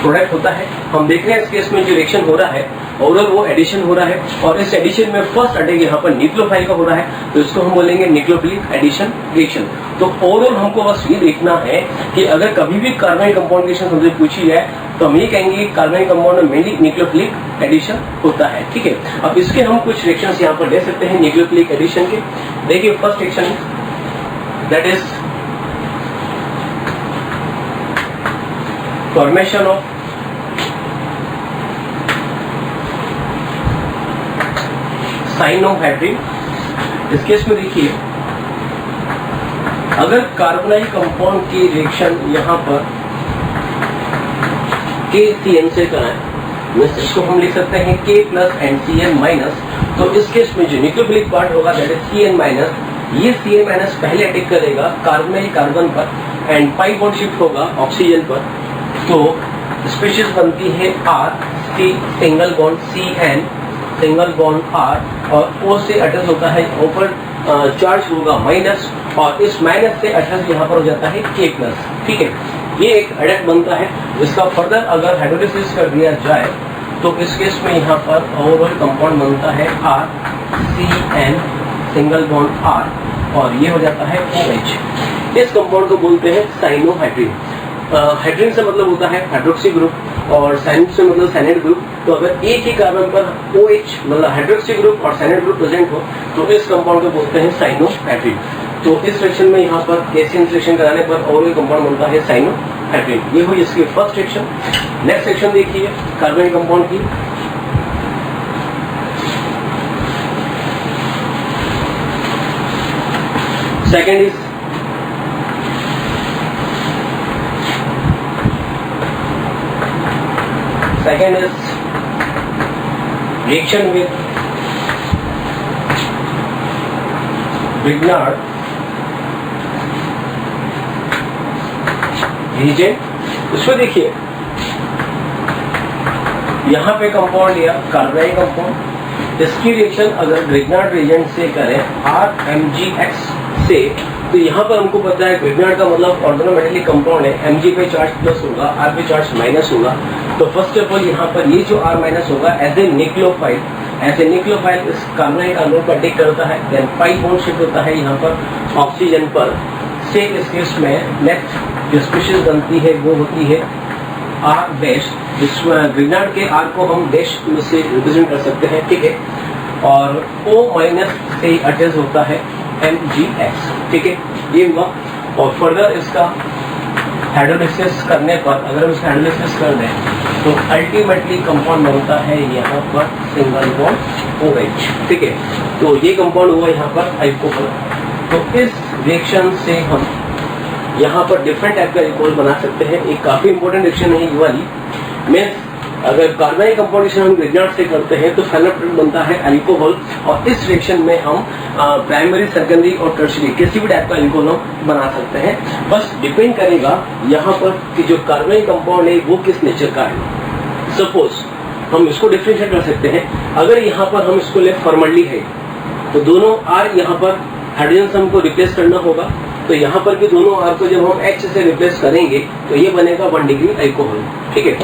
Speaker 1: प्रोडक्ट होता है। हम देख रहे हैं इस केस में जो रिएक्शन हो रहा है ओवरऑल वो एडिशन हो रहा है, और इस एडिशन में फर्स्ट अटैक यहाँ पर न्यूक्लियोफाइल का हो रहा है, तो इसको हम बोलेंगे न्यूक्लियोफिलिक एडिशन रिएक्शन। तो ओवरऑल हमको बस ये देखना है कि अगर कभी भी कार्बनिक कंपाउंड की रिएक्शन हमसे पूछी है तो हम ये कहेंगे कि कार्बनिक कंपाउंड में मेनली न्यूक्लियोफिलिक एडिशन होता है, ठीक है। अब इसके हम कुछ रिएक्शंस यहाँ पर ले सकते हैं न्यूक्लियोफिलिक एडिशन के। देखिए first reaction that is formation of cyanohydrin. इस केस में देखिए अगर कार्बोनाइल कंपाउंड की रिएक्शन यहाँ पर KCN से कराएं, इसको हम लिख सकते हैं K प्लस NCN माइनस। तो इस केस में जो न्यूक्लियोफिलिक पार्ट होगा दैट इज CN माइनस, ये CN माइनस पहले अटैक करेगा कार्बोनाइल कार्बन पर एंड 5 बॉन्ड शिफ्ट होगा ऑक्सीजन पर। तो स्पीशीज बनती है R C single bond CN single bond R, और O से अटैच होता है ऊपर चार्ज होगा माइनस, और इस माइनस से अटैच यहाँ पर हो जाता है K प्लस, ठीक है। ये एक अटैक बनता है। इसका फर्दर अगर हाइड्रोलिसिस कर दिया जाए तो इस केस में यहाँ पर ओवरऑल कंपाउंड बनता है R CN single bond R, और ये हो जाता है OH। इस कंपाउंड को बोलते हैं साइनोहाइड्रिन। हाइड्रिन से मतलब होता है हाइड्रोक्सी ग्रुप, और साइन से मतलब साइनाइड ग्रुप। तो अगर एक ही कार्बन पर OH मतलब हाइड्रोक्सी ग्रुप और साइनाइड ग्रुप प्रेजेंट हो तो इस कंपाउंड को बोलते हैं साइनोहाइड्रिन। तो इस रिएक्शन में यहाँ पर KCN रिएक्शन कराने पर और कंपाउंड बनता है साइनोहाइड्रिन। ये हुई इसकी फर्स्ट रिएक्शन। नेक्स्ट रिएक्शन देखिए कार्बनिक कंपाउंड की। Second is reaction with Grignard reagent। उसमें देखिए यहाँ पे कंपाउंड लिया कार्बोनाइल कंपाउंड, इसकी रिएक्शन अगर ग्रिग्नार्ड रिएजेंट से करें RMgX से, तो यहाँ पर हमको पता है ग्रिग्नार्ड का मतलब ऑर्गेनोमेटेलिक कंपाउंड है, Mg पे चार्ज प्लस होगा, R पे चार्ज माइनस होगा। तो फर्स्ट ऑफ ऑल यहाँ पर ये जो R माइनस होगा एज ए न्यूक्लियोफाइल इस कार्बोनाइल कार्बन पर अटैक करता है, देन 5 बॉन्ड शिफ्ट होता है यहाँ पर ऑक्सीजन पर। से इस केस में नेक्स्ट जो स्पीशीज बनती है वो होती है R डैश, जिसमें ग्रिग्नार्ड के R को हम डैश से रिप्रेजेंट कर सकते हैं, ठीक है। और O माइनस से अटैच होता है MgX, ठीक है। ये हुआ, और फर्दर इसका हाइड्रोलिसिस करने पर अगर हम इसका हाइड्रोलिसिस कर दें तो अल्टीमेटली कंपाउंड बनता है यहाँ पर सिंगल बॉन्ड OH, ठीक है। तो ये कंपाउंड हुआ यहाँ पर अल्कोहल। तो इस रिएक्शन से हम यहाँ पर डिफरेंट टाइप का अल्कोहल बना सकते हैं। एक काफी इंपॉर्टेंट रिएक्शन है ये वाली। मीन्स अगर कार्बोनाइल कंपाउंडेशन हम ग्रिग्नार्ड से करते हैं तो फाइनल प्रोडक्ट बनता है अल्कोहल, और इस रिएक्शन में हम प्राइमरी सेकेंडरी और टर्शियरी किसी भी टाइप का अल्कोहल हम बना सकते हैं। बस डिपेंड करेगा यहाँ पर कि जो कार्बोनाइल कंपाउंड है वो किस नेचर का है। सपोज हम इसको डिफरेंशिएट कर सकते हैं। अगर यहाँ पर हम इसको ले फॉर्मल्डिहाइड, तो दोनों R यहाँ पर हाइड्रोजन से हमको रिप्लेस करना होगा, तो यहाँ पर भी दोनों R को जब हम H से रिप्लेस करेंगे तो ये बनेगा 1 डिग्री अल्कोहल, ठीक है।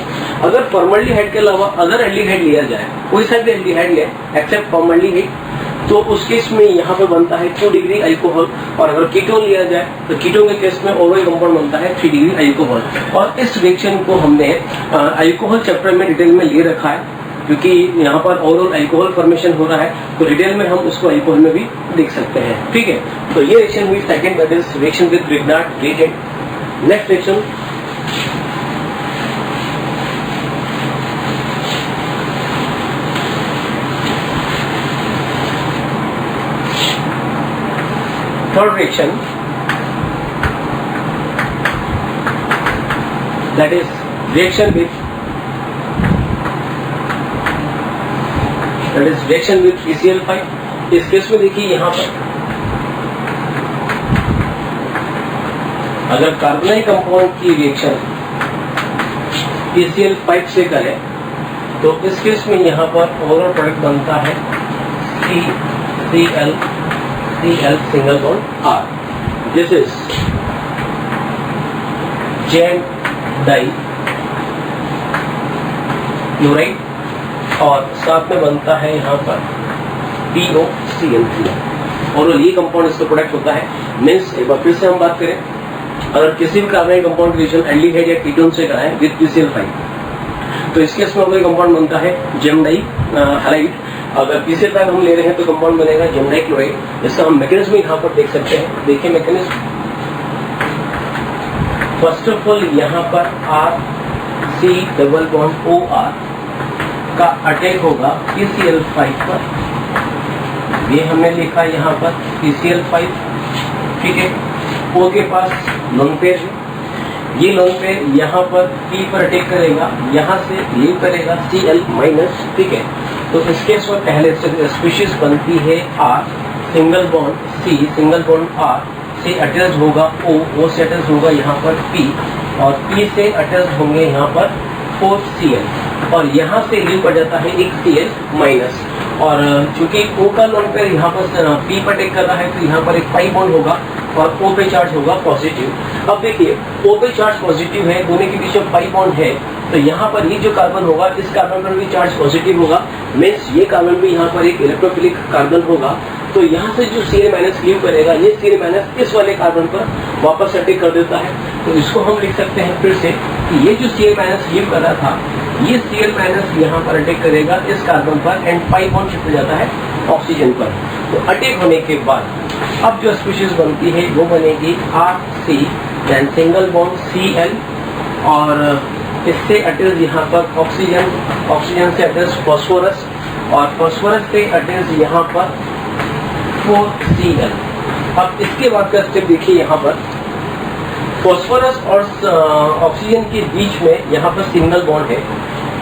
Speaker 1: अगर फॉर्मल्डिहाइड के अलावा अदर एल्डिहाइड लिया जाए, कोई सा भी एल्डिहाइड ले एक्सेप्ट फॉर्मल्डिहाइड, तो उस केस में यहाँ पर बनता है 2 डिग्री अल्कोहल। और अगर कीटोन लिया जाए तो कीटोन के केस में ओवरऑल कंपाउंड बनता है 3 डिग्री अल्कोहल। और इस रिएक्शन को हमने अल्कोहल चैप्टर में डिटेल में ले रखा है। क्योंकि यहाँ पर ओवरऑल अल्कोहल फॉर्मेशन हो रहा है, तो डिटेल में हम उसको अल्कोहल में भी देख सकते हैं। ठीक है, तो ये रिएक्शन हुई second, that is reaction with Grignard reagent. Next reaction third reaction, that is reaction with PCl5। इस केस में देखिए यहाँ पर अगर कार्बोनाइल कंपाउंड की रिएक्शन PCl5 से करें तो इस केस में यहाँ पर ओवरऑल प्रोडक्ट बनता है CCl single bond R. This is Jan dichloride और साथ में बनता है यहाँ पर POCl3 और ये कंपाउंड इसका प्रोडक्ट होता है। मीन्स एक बार फिर से हम बात करें, अगर किसी भी कार्बोनाइल कंपाउंड रिएक्शन एल्डिहाइड या कीटोन से कराएं विद PCl5 तो इस केस में हमारा कंपाउंड बनता है जेम डाइहाइड। अगर PCl5 हम ले रहे हैं तो कंपाउंड बनेगा जेम डाइक्लोराइड। इसका हम मैकेनिज्म यहाँ पर देख सकते हैं। देखिए मैकेनिज्म, फर्स्ट ऑफ ऑल यहाँ पर RC डबल बॉन्ड OR का अटैक होगा PCl5 पर। ये हमने लिखा यहाँ पर PCl5, ठीक है। O के पास लोन पेयर है, ये लोन पेयर यहाँ पर P पर अटैक करेगा, यहाँ से लीव करेगा Cl माइनस, ठीक है। तो इस केस में पहले से स्पीशीज बनती है R single bond C single bond R से अटैच होगा O से अटैच होगा यहाँ पर P और P से अटैच होंगे यहाँ पर 4Cl और यहाँ से लीव कर जाता है एक Cl माइनस। और चूंकि O का लोन पेयर यहाँ पर P पर अटैक कर रहा है तो यहाँ पर एक पाई बॉन्ड होगा और O पे चार्ज होगा पॉजिटिव। अब देखिए O पे चार्ज पॉजिटिव है, दोनों के बीच में पाई बॉन्ड है, तो यहाँ पर ये जो कार्बन होगा इस कार्बन पर भी चार्ज पॉजिटिव होगा। मीन्स ये कार्बन भी यहाँ पर एक इलेक्ट्रोफिलिक कार्बन होगा। तो यहाँ से जो Cl माइनस लीव करेगा, ये Cl माइनस इस वाले कार्बन पर वापस अटैक कर देता है। तो इसको हम लिख सकते हैं फिर से कि ये जो Cl माइनस लीव कर रहा था, ये Cl माइनस यहाँ पर अटैक करेगा इस कार्बन पर एंड पाई बॉन्ड शिफ्ट हो जाता है ऑक्सीजन पर। तो अटैक होने के बाद अब जो स्पीशीज बनती है वो बनेगी RC then single bond Cl और इससे अटैच यहाँ पर ऑक्सीजन से अटैच फॉस्फोरस और फॉस्फोरस से अटैच यहाँ पर 4Cl। अब इसके बाद का स्टेप देखिए, यहाँ पर फॉस्फोरस और ऑक्सीजन के बीच में यहाँ पर सिंगल बॉन्ड है,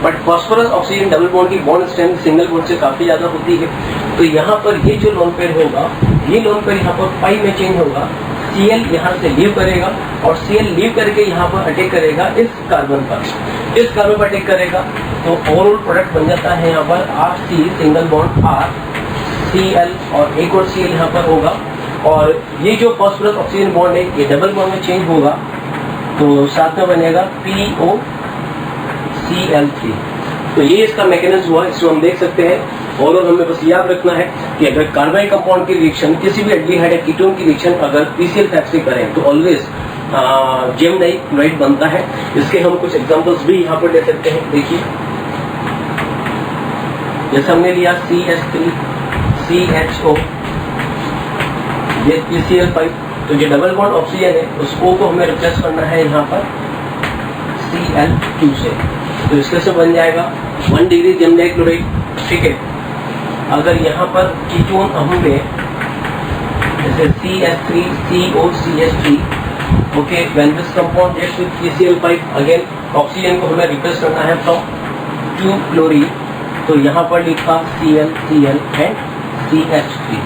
Speaker 1: but phosphorus oxygen double bond की बॉन्ड स्ट्रेंथ सिंगल बॉन्ड से काफी ज्यादा होती है। तो यहाँ पर ये जो लोन पेयर होगा, ये लोन पेयर यहाँ पर पाई में चेंज होगा, Cl यहाँ से लीव करेगा और Cl लीव करके यहाँ पर अटैक करेगा इस कार्बन पर अटैक करेगा। तो ओवरऑल प्रोडक्ट बन जाता है यहाँ पर RC single bond R Cl और एक और Cl यहाँ पर होगा और ये जो फॉस्फोरस ऑक्सीजन बॉन्ड है ये डबल बॉन्ड में चेंज होगा, तो साथ में बनेगा POCl3। तो ये इसका मैकेनिज्म हुआ, इसको हम देख सकते हैं। और हमें बस याद रखना है कि अगर कार्बोनाइल कंपाउंड की रिएक्शन किसी भी एल्डिहाइड या कीटोन की रिएक्शन अगर PCl5 से करें तो ऑलवेज जेम डाइक्लोराइड बनता है। इसके हम कुछ एग्जांपल्स भी यहाँ पर ले सकते हैं। देखिए जैसे हमने लिया CH3CHO, ये PCl5, तो ये डबल बॉन्ड ऑक्सीजन है, उस O को हमें रिप्लेस करना है यहाँ पर Cl2 से। तो इसके से बन जाएगा 1 डिग्री जेम डाइक्लोराइड, ठीक है। अगर यहाँ पर कीटोन हमने जैसे CH3COCH3, okay, when this compound reacts with PCl5 again oxygen को हमें रिप्लेस करना है फ्रॉम 2 क्लोरीन, तो यहाँ पर लिखा Cl एंड CH3।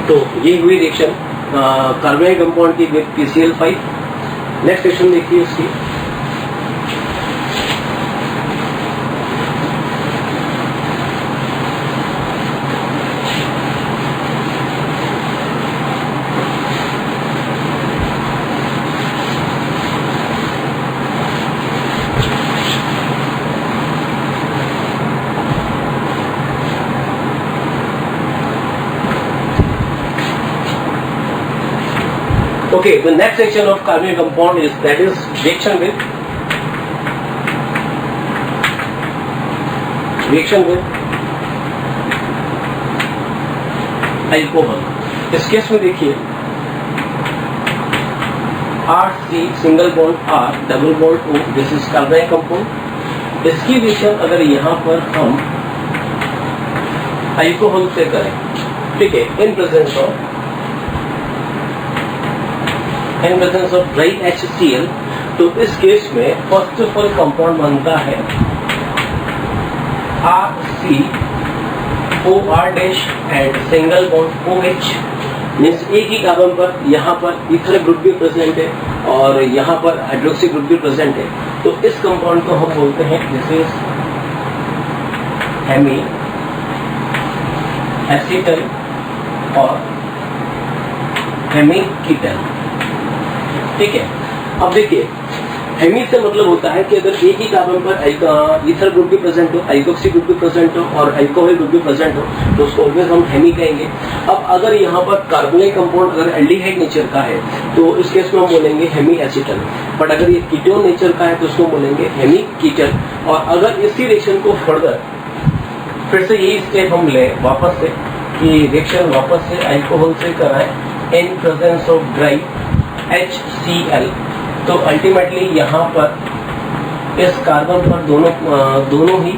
Speaker 1: तो ये हुई रिएक्शन कार्बोनाइल कंपाउंड की विद PCl5। नेक्स्ट रिएक्शन देखिए उसकी, okay, the next section of carbonyl compound is that is reaction with reaction को अल्कोहल। इस केस में देखिए RC single bond R double bond O, this is carbonic compound. इसकी reaction अगर यहाँ पर हम अल्कोहल से करें, ठीक है, इन प्रेजेंस ऑफ ड्राई HCl, तो इस केस में फर्स्ट ऑफ ऑल कंपाउंड बनता है RCOR dash and single bond OH, means एक ही कार्बन पर यहाँ पर इथर ग्रुप भी प्रेजेंट है और यहाँ पर हाइड्रोक्सी ग्रुप भी प्रेजेंट है। तो इस कंपाउंड को हम बोलते हैं दिस इज हेमी एसिटल और हेमीकीटल, ठीक है। अब देखिए हेमी से मतलब होता है कि अगर एक ही कार्बन पर ईथर ग्रुप भी प्रेजेंट हो, आइकोक्सी ग्रुप भी प्रेजेंट हो और अल्कोहल ग्रुप भी प्रेजेंट हो, तो उसको ऑलवेज हम हेमी कहेंगे। अब अगर यहाँ पर कार्बोनिक कंपाउंड अगर एल्डिहाइड नेचर का है तो इस केस में हम बोलेंगे हेमी एसिटल, बट अगर ये कीटोन नेचर का है तो उसको बोलेंगे हेमीकीटल। और अगर इसी रिएक्शन को फर्दर फिर से यही स्टेप हम ले वापस से कि रिएक्शन वापस से अल्कोहल से कराएं इन प्रेजेंस ऑफ ड्राई HCl, तो अल्टीमेटली यहाँ पर इस कार्बन पर दोनों ही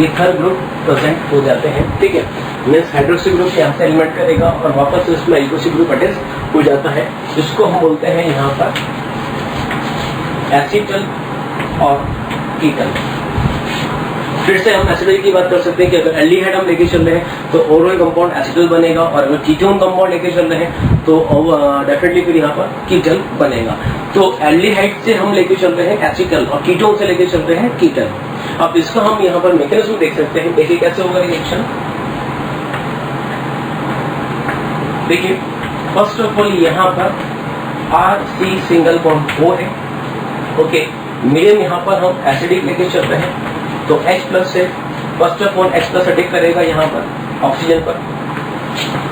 Speaker 1: ईथर ग्रुप प्रेजेंट हो जाते हैं, ठीक है। मीन्स हाइड्रोक्सी ग्रुप यहाँ से एलिमेंट करेगा और वापस से इसमें अल्कोसी ग्रुप अटैच हो जाता है, जिसको हम बोलते हैं यहाँ पर एसिटल और कीटल। फिर से हम एसिडिक की बात कर सकते हैं कि अगर एल्डिहाइड हम लेके चल रहे हैं तो ओवरऑल कंपाउंड एसिटल बनेगा, और अगर कीटोन कंपाउंड लेके चल रहे हैं तो डेफिनेटली फिर यहाँ पर कीटल बनेगा। तो एल्डिहाइड से हम लेके चल रहे हैं एसिटल और कीटोन से लेके चल रहे हैं कीटल। अब इसका हम यहाँ पर मैकेनिज्म देख सकते हैं, देखिए कैसे होगा रिएक्शन। देखिए फर्स्ट ऑफ ऑल यहाँ पर RC सिंगल बॉन्ड O है, ओके। मीडियम यहाँ पर हम एसिडिक लेके चल रहे हैं, तो H प्लस से first of all H plus attack करेगा यहाँ पर ऑक्सीजन पर,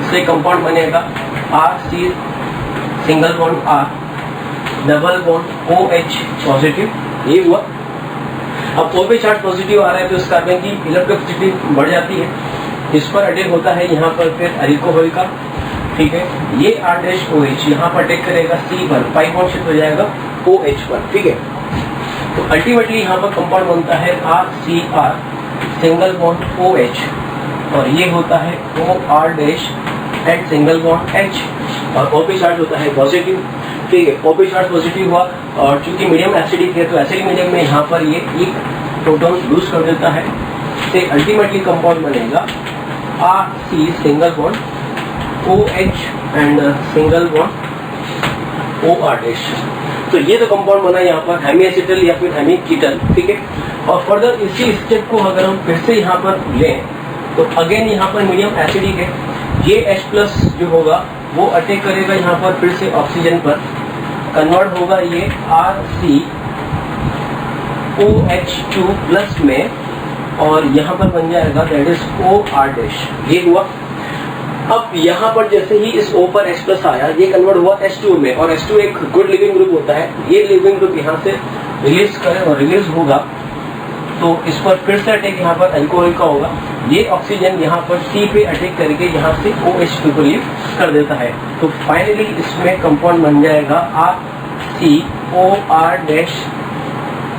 Speaker 1: इससे कंपाउंड बनेगा RC single bond R double bond OH positive, ये हुआ। अब O पे चार्ज पॉजिटिव आ रहा है तो इस कार्बन की इलेक्ट्रोफिलिसिटी बढ़ जाती है, इस पर अटैक होता है यहाँ पर फिर अल्कोहल का, ठीक है। ये R-OH यहाँ पर अटैक करेगा C पर, 5 बॉन्ड शिफ्ट हो जाएगा OH पर, ठीक है। तो अल्टीमेटली यहाँ पर कंपाउंड बनता है RCR सिंगल बॉन्ड OH और ये होता है OR dash and single bond H और O पे चार्ज होता है पॉजिटिव, ठीक है। O पे चार्ज पॉजिटिव हुआ और चूंकि मीडियम एसिडिक है तो एसिडिक मीडियम में यहाँ पर ये एक प्रोटॉन लूज कर देता है, से अल्टीमेटली कंपाउंड बनेगा RC single bond OH and single bond OR dash. तो ये तो कंपाउंड बना यहाँ पर हेमी एसिटल या फिर हेमीकीटल, ठीक है। और फर्दर इसी स्टेप को अगर हम फिर से यहाँ पर लें तो अगेन यहाँ पर मीडियम एसिडिक है, ये H प्लस जो होगा वो अटैक करेगा यहाँ पर फिर से ऑक्सीजन पर, कन्वर्ट होगा ये RCOH2 प्लस में और यहाँ पर बन जाएगा दैट इज OR डैश, ये हुआ। अब यहाँ पर जैसे ही इस O पर H प्लस आया, ये कन्वर्ट हुआ H2 में और H2 एक गुड लिविंग ग्रुप होता है, ये लिविंग ग्रुप यहाँ से रिलीज करे और रिलीज होगा तो इस पर फिर से अटैक यहाँ पर अल्कोहल का होगा, ये ऑक्सीजन यहाँ पर C पे अटैक करके यहाँ से OH2 को लीव कर देता है। तो फाइनली इसमें कंपाउंड बन जाएगा RCOR dash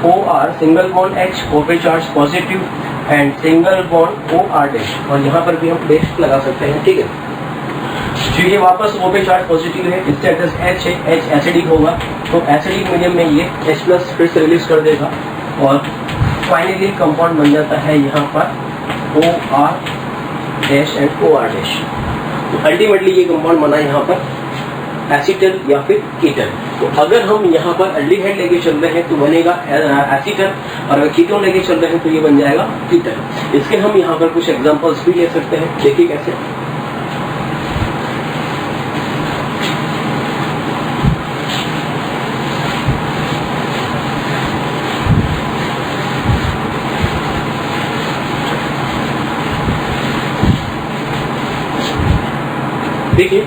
Speaker 1: OR single bond H, O पे charge positive and single bond OR dash, और यहाँ पर भी हम डैश लगा सकते हैं, ठीक है। तो ये वापस O पे चार्ज पॉजिटिव है, इससे एड्रेस H है, H एसिडिक होगा तो एसिडिक मीडियम में ये H प्लस फिर से रिलीज कर देगा और फाइनली कंपाउंड बन जाता है यहाँ पर OR dash and OR dash. तो अल्टीमेटली ये कंपाउंड बना यहाँ पर एसिटल या फिर कीटल। तो अगर हम यहाँ पर एल्डिहाइड लेके चल रहे हैं तो बनेगा एसिटल और अगर कीटोन लेके चल रहे हैं तो ये बन जाएगा कीटल। इसके हम यहाँ पर कुछ एग्जांपल्स भी ले सकते हैं, देखिए कैसे। देखिए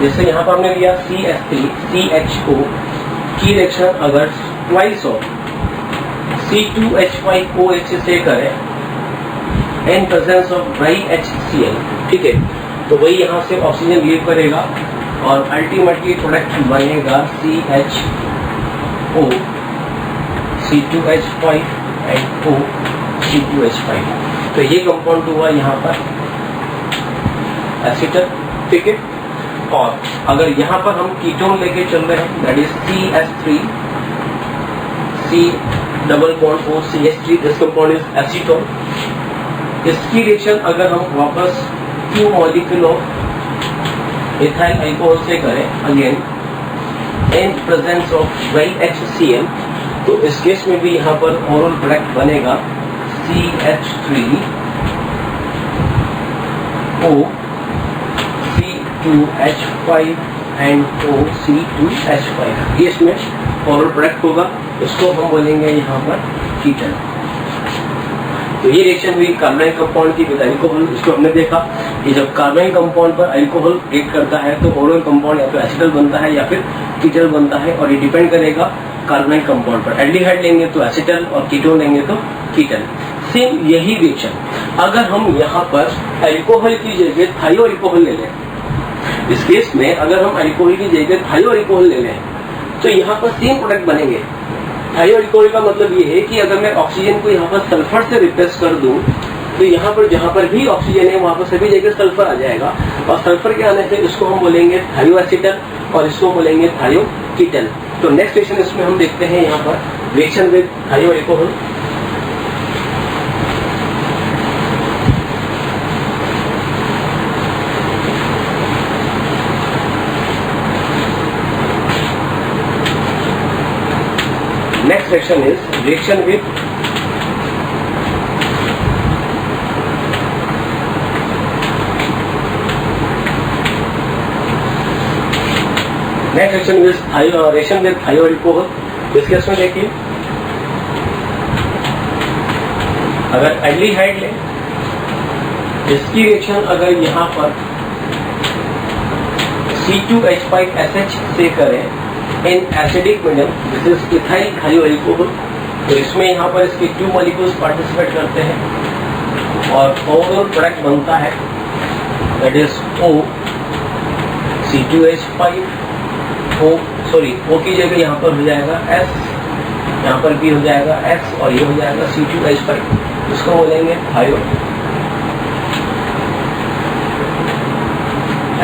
Speaker 1: जैसे यहाँ पर हमने लिया CH3CHO की रिएक्शन अगर ट्वाइस ऑफ C2H5OH से करें इन प्रेजेंस ऑफ ड्राई HCl, ठीक है। तो वही यहाँ से ऑक्सीजन लीव करेगा और अल्टीमेटली प्रोडक्ट बनेगा CHO, C2H5 and O, C2H5। तो ये कंपाउंड हुआ यहाँ पर एसीटल, ठीक है। और अगर यहाँ पर हम कीटोन लेके चल रहे हैं, that is CH3, C double bond O CH3, this compound is acetone. इसकी रिएक्शन अगर हम वापस 2 मॉलिक्यूल ऑफ इथाइल अल्कोहल से करें again in presence of dry HCl, तो इस केस में भी यहाँ पर ओरल प्रोडक्ट बनेगा CH3O C2H5 and O C2H5, ये इसमें ओरल प्रोडक्ट होगा, इसको हम बोलेंगे यहाँ पर कीटन। तो ये रिएक्शन हुई कार्बोनाइल कंपाउंड की विद अल्कोहल। इसको हमने देखा कि जब कार्बोनाइल कंपाउंड पर अल्कोहल रिएक्ट करता है तो ओरल कंपाउंड या तो एसिटल बनता है या फिर कीटल बनता है, और ये डिपेंड करेगा कार्बोनाइल कंपाउंड पर। एल्डिहाइड लेंगे तो एसिटल और कीटोन लेंगे तो कीटन। सेम यही रिएक्शन अगर हम यहाँ पर अल्कोहल की जगह थायो अल्कोहल ले लें, इस केस में अगर हम अल्कोहल की जगह थायो अल्कोहल ले लें तो यहाँ पर सेम प्रोडक्ट बनेंगे। थायो अल्कोहल का मतलब ये है कि अगर मैं ऑक्सीजन को यहाँ पर सल्फर से रिप्लेस कर दूं तो यहाँ पर जहाँ पर भी ऑक्सीजन है वहां पर सभी जगह सल्फर आ जाएगा, और सल्फर के आने से इसको हम बोलेंगे थायो एसिटल और इसको बोलेंगे थायो कीटन। तो नेक्स्ट रिएक्शन इसमें हम देखते हैं यहाँ पर रिएक्शन विद थायो alcohol. Next reaction is reaction with reaction with थायो अल्कोहल। इस केस में देखिए अगर एल्डिहाइड लें, इसकी रिएक्शन अगर यहाँ पर C2H5SH से करें in acidic medium, this is ethyl थायो अल्कोहल, तो इसमें यहाँ पर इसके 2 मॉलिक्यूल्स पार्टिसिपेट करते हैं और ओवरऑल प्रोडक्ट बनता है that is O C2H5 O की जगह यहाँ पर हो जाएगा S, यहाँ पर भी हो जाएगा S और ये हो जाएगा C2H5, इसको बोलेंगे थायो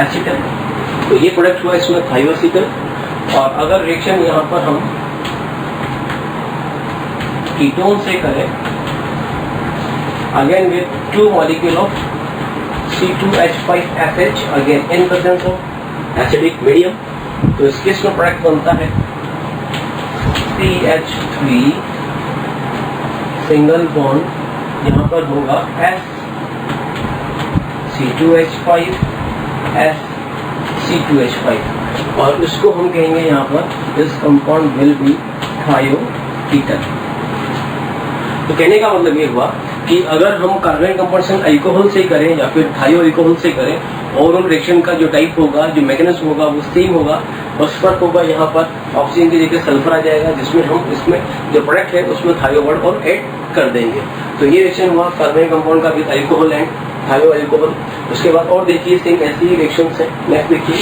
Speaker 1: एसिटल। तो ये प्रोडक्ट हुआ इसमें थायो एसिटल। और अगर रिएक्शन यहाँ पर हम कीटोन से करें again with 2 molecule of C2H5SH again in presence of acidic medium, तो इस केस में प्रोडक्ट बनता है CH3 सिंगल बॉन्ड, यहाँ पर होगा S C2H5 S C2H5, और इसको हम कहेंगे यहाँ पर दिस कंपाउंड विल बी थायो कीटन। तो कहने का मतलब ये हुआ कि अगर हम कार्बोनाइल कंपाउंड अल्कोहल से करें या फिर थायो अल्कोहल से करें, ओवरऑल रिएक्शन का जो टाइप होगा, जो मैकेनिज्म होगा वो सेम होगा, बस फर्क होगा यहाँ पर ऑक्सीजन की जगह सल्फर आ जाएगा, जिसमें हम इसमें जो प्रोडक्ट है उसमें थायो वर्ड और ऐड कर देंगे। तो ये रिएक्शन हुआ कार्बोनाइल कंपाउंड का विद अल्कोहल एंड थायो अल्कोहल। उसके बाद और देखिए सेम ऐसी ही रिएक्शन है। नेक्स्ट देखिए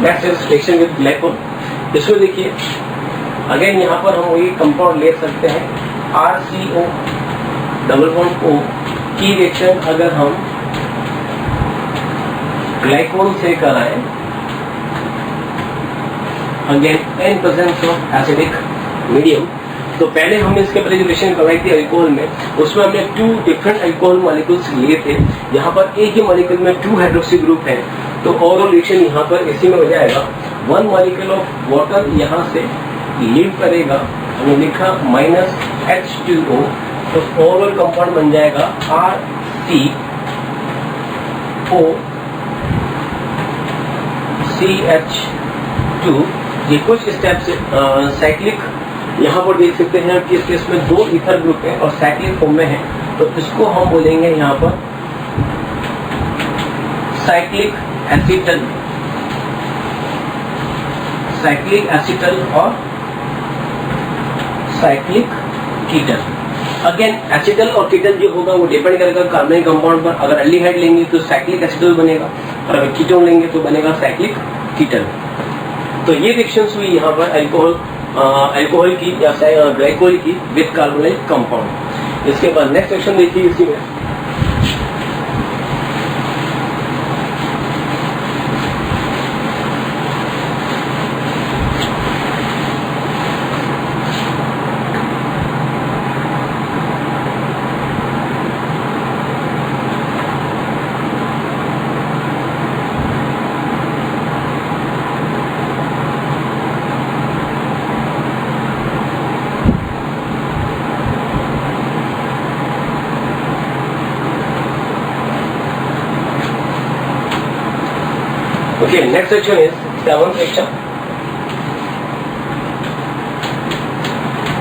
Speaker 1: next is reaction with glycol. इसको देखिए अगेन यहाँ पर हम वही कंपाउंड ले सकते हैं RCO डबल बॉन्ड O की रिएक्शन अगर हम ग्लाइकोल से कराएं again in presence of acidic medium, तो पहले हमने इसके पहले जो रिएक्शन करवाई थी अल्कोहल में, उसमें हमने 2 डिफरेंट अल्कोहल मॉलिक्यूल्स लिए थे। यहाँ पर एक ही मॉलिक्यूल में 2 हाइड्रोक्सी ग्रुप है, तो ओवरऑल रिएक्शन यहाँ पर इसी में हो जाएगा 1 मॉलिक्यूल ऑफ वाटर यहाँ से लीव करेगा, हमने लिखा -H2O, तो ओवरऑल कंपाउंड बन जाएगा RCO CH2, ये कुछ स्टेप्स साइक्लिक यहाँ पर देख सकते हैं कि इस केस में 2 ईथर ग्रुप है और साइक्लिक फॉर्म में है, तो इसको हम बोलेंगे यहाँ पर साइक्लिक एसिटल, साइक्लिक एसिटल और साइक्लिक कीटन। अगेन एसिटल और कीटन जो होगा वो डिपेंड करेगा कार्बनिक कंपाउंड पर। अगर एल्डिहाइड लेंगे तो साइक्लिक एसिटल बनेगा और अगर कीटोन लेंगे तो बनेगा साइक्लिक कीटन। तो ये रिएक्शंस हुई यहाँ पर अल्कोहल की या ग्लाइकोल की विद कार्बोनाइल कंपाउंड। इसके बाद नेक्स्ट रिएक्शन देखिए इसी में, okay, next section is 7th section,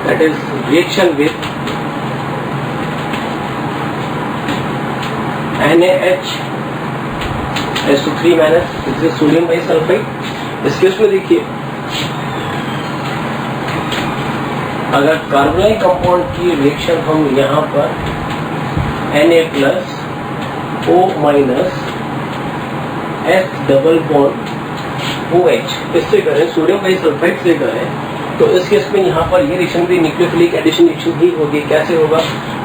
Speaker 1: that is reaction with NaH3 minus, this is sodium bisulphide. इस केस में देखिए अगर कार्बोनाइल कंपाउंड की रिएक्शन हम यहाँ पर Na plus O minus S double bond OH इससे करें, सोडियम बाइसल्फाइड से करें, तो इस केस में यहाँ पर ये रिएक्शन भी न्यूक्लियोफिलिक एडिशन रिएक्शन ही होगी। कैसे होगा,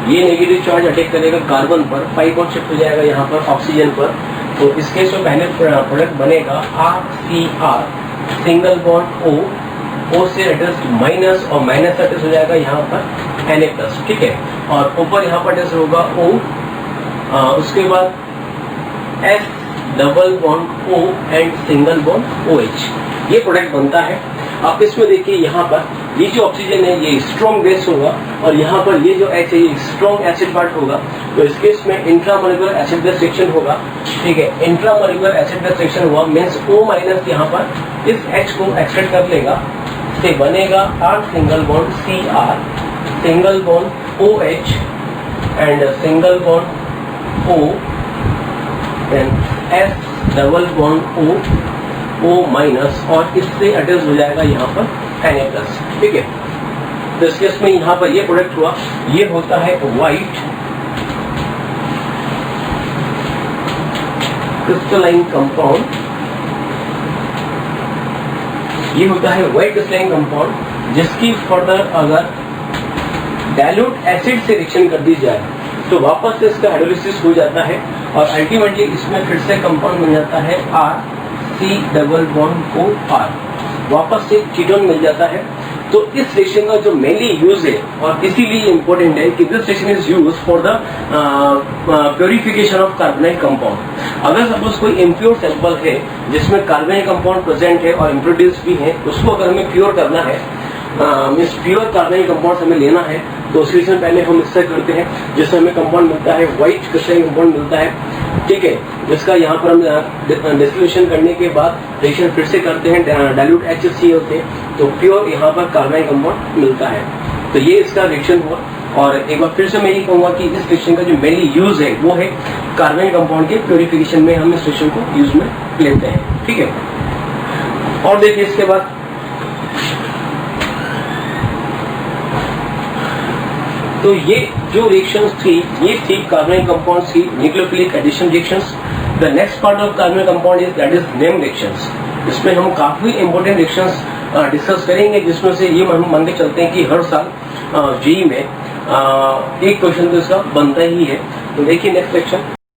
Speaker 1: ये नेगेटिव चार्ज अटैक करेगा कार्बन पर, पाई बॉन्ड शिफ्ट हो जाएगा यहाँ पर ऑक्सीजन पर, तो इस केस में पहले प्रोडक्ट बनेगा RCR सिंगल बॉन्ड O से अटैच माइनस और माइनस अटैच हो जाएगा यहाँ पर Na प्लस, ठीक है, और ऊपर यहाँ पर अटैच होगा O, उसके बाद S double bond O and single bond OH, ये प्रोडक्ट बनता है। आप इसमें देखिए यहाँ पर ये जो ऑक्सीजन है ये स्ट्रॉन्ग बेस होगा और यहाँ पर ये जो H है ये स्ट्रॉन्ग एसिड पार्ट होगा, तो इस केस में इंट्रामोलिकुलर एसिड बेस रिएक्शन होगा, ठीक है। इंट्रामोलिकुलर एसिड बेस रिएक्शन हुआ मींस O माइनस यहाँ पर इस H को एक्सट्रैक्ट कर लेगा, से बनेगा R single bond CR single bond OH and single bond O then S double bond O minus और इससे अटैच हो जाएगा यहाँ पर Na प्लस, ठीक है। तो इस केस में यहाँ पर ये प्रोडक्ट हुआ, ये होता है व्हाइट क्रिस्टलाइन कंपाउंड, ये होता है व्हाइट क्रिस्टलाइन कंपाउंड जिसकी फर्दर अगर डाइल्यूट एसिड से रिएक्शन कर दी जाए तो वापस से इसका हाइड्रोलिसिस हो जाता है और अल्टीमेटली इसमें फिर से कंपाउंड बन जाता है RC डबल बॉन्ड OR, वापस से कीटोन मिल जाता है। तो इस रिएक्शन का जो मेनली यूज है और इसीलिए इम्पोर्टेंट है कि this reaction is use for the purification of carbonyl compound. अगर सपोज कोई इम्प्योर सैंपल है जिसमें कार्बोनाइल कंपाउंड प्रेजेंट है और इम्प्योरिटीज भी है, उसको अगर हमें प्योर करना है, मीन्स प्योर कार्बोनाइल कंपाउंड हमें लेना है, तो उस रिएक्शन पहले हम इससे करते हैं जिससे हमें कंपाउंड मिलता है व्हाइट क्रिस्टलाइन कंपाउंड मिलता है, ठीक है, जिसका यहाँ पर हम डिस्टिलेशन करने के बाद रिएक्शन फिर से करते हैं, डाइल्यूट HCl से, तो प्योर यहाँ पर कार्बोनाइल कंपाउंड मिलता है। तो ये इसका रिएक्शन हुआ। और एक बार फिर से मैं ये कहूँगा कि इस रिएक्शन का जो मेनली यूज है वो है कार्बोनाइल कंपाउंड के प्योरिफिकेशन में हम इस रिएक्शन को यूज में लेते हैं, ठीक है। और देखिए इसके बाद तो ये जो रिएक्शंस थी ये थी कार्बोनाइल कंपाउंड्स की nucleophilic addition reactions. The next part of carbonyl compound is that is name reactions. इसमें हम काफी इंपॉर्टेंट रिएक्शंस डिस्कस करेंगे, जिसमें से ये हम मान के चलते हैं कि हर साल जेईई में एक क्वेश्चन तो इसका बनता ही है। तो देखिए नेक्स्ट सेक्शन,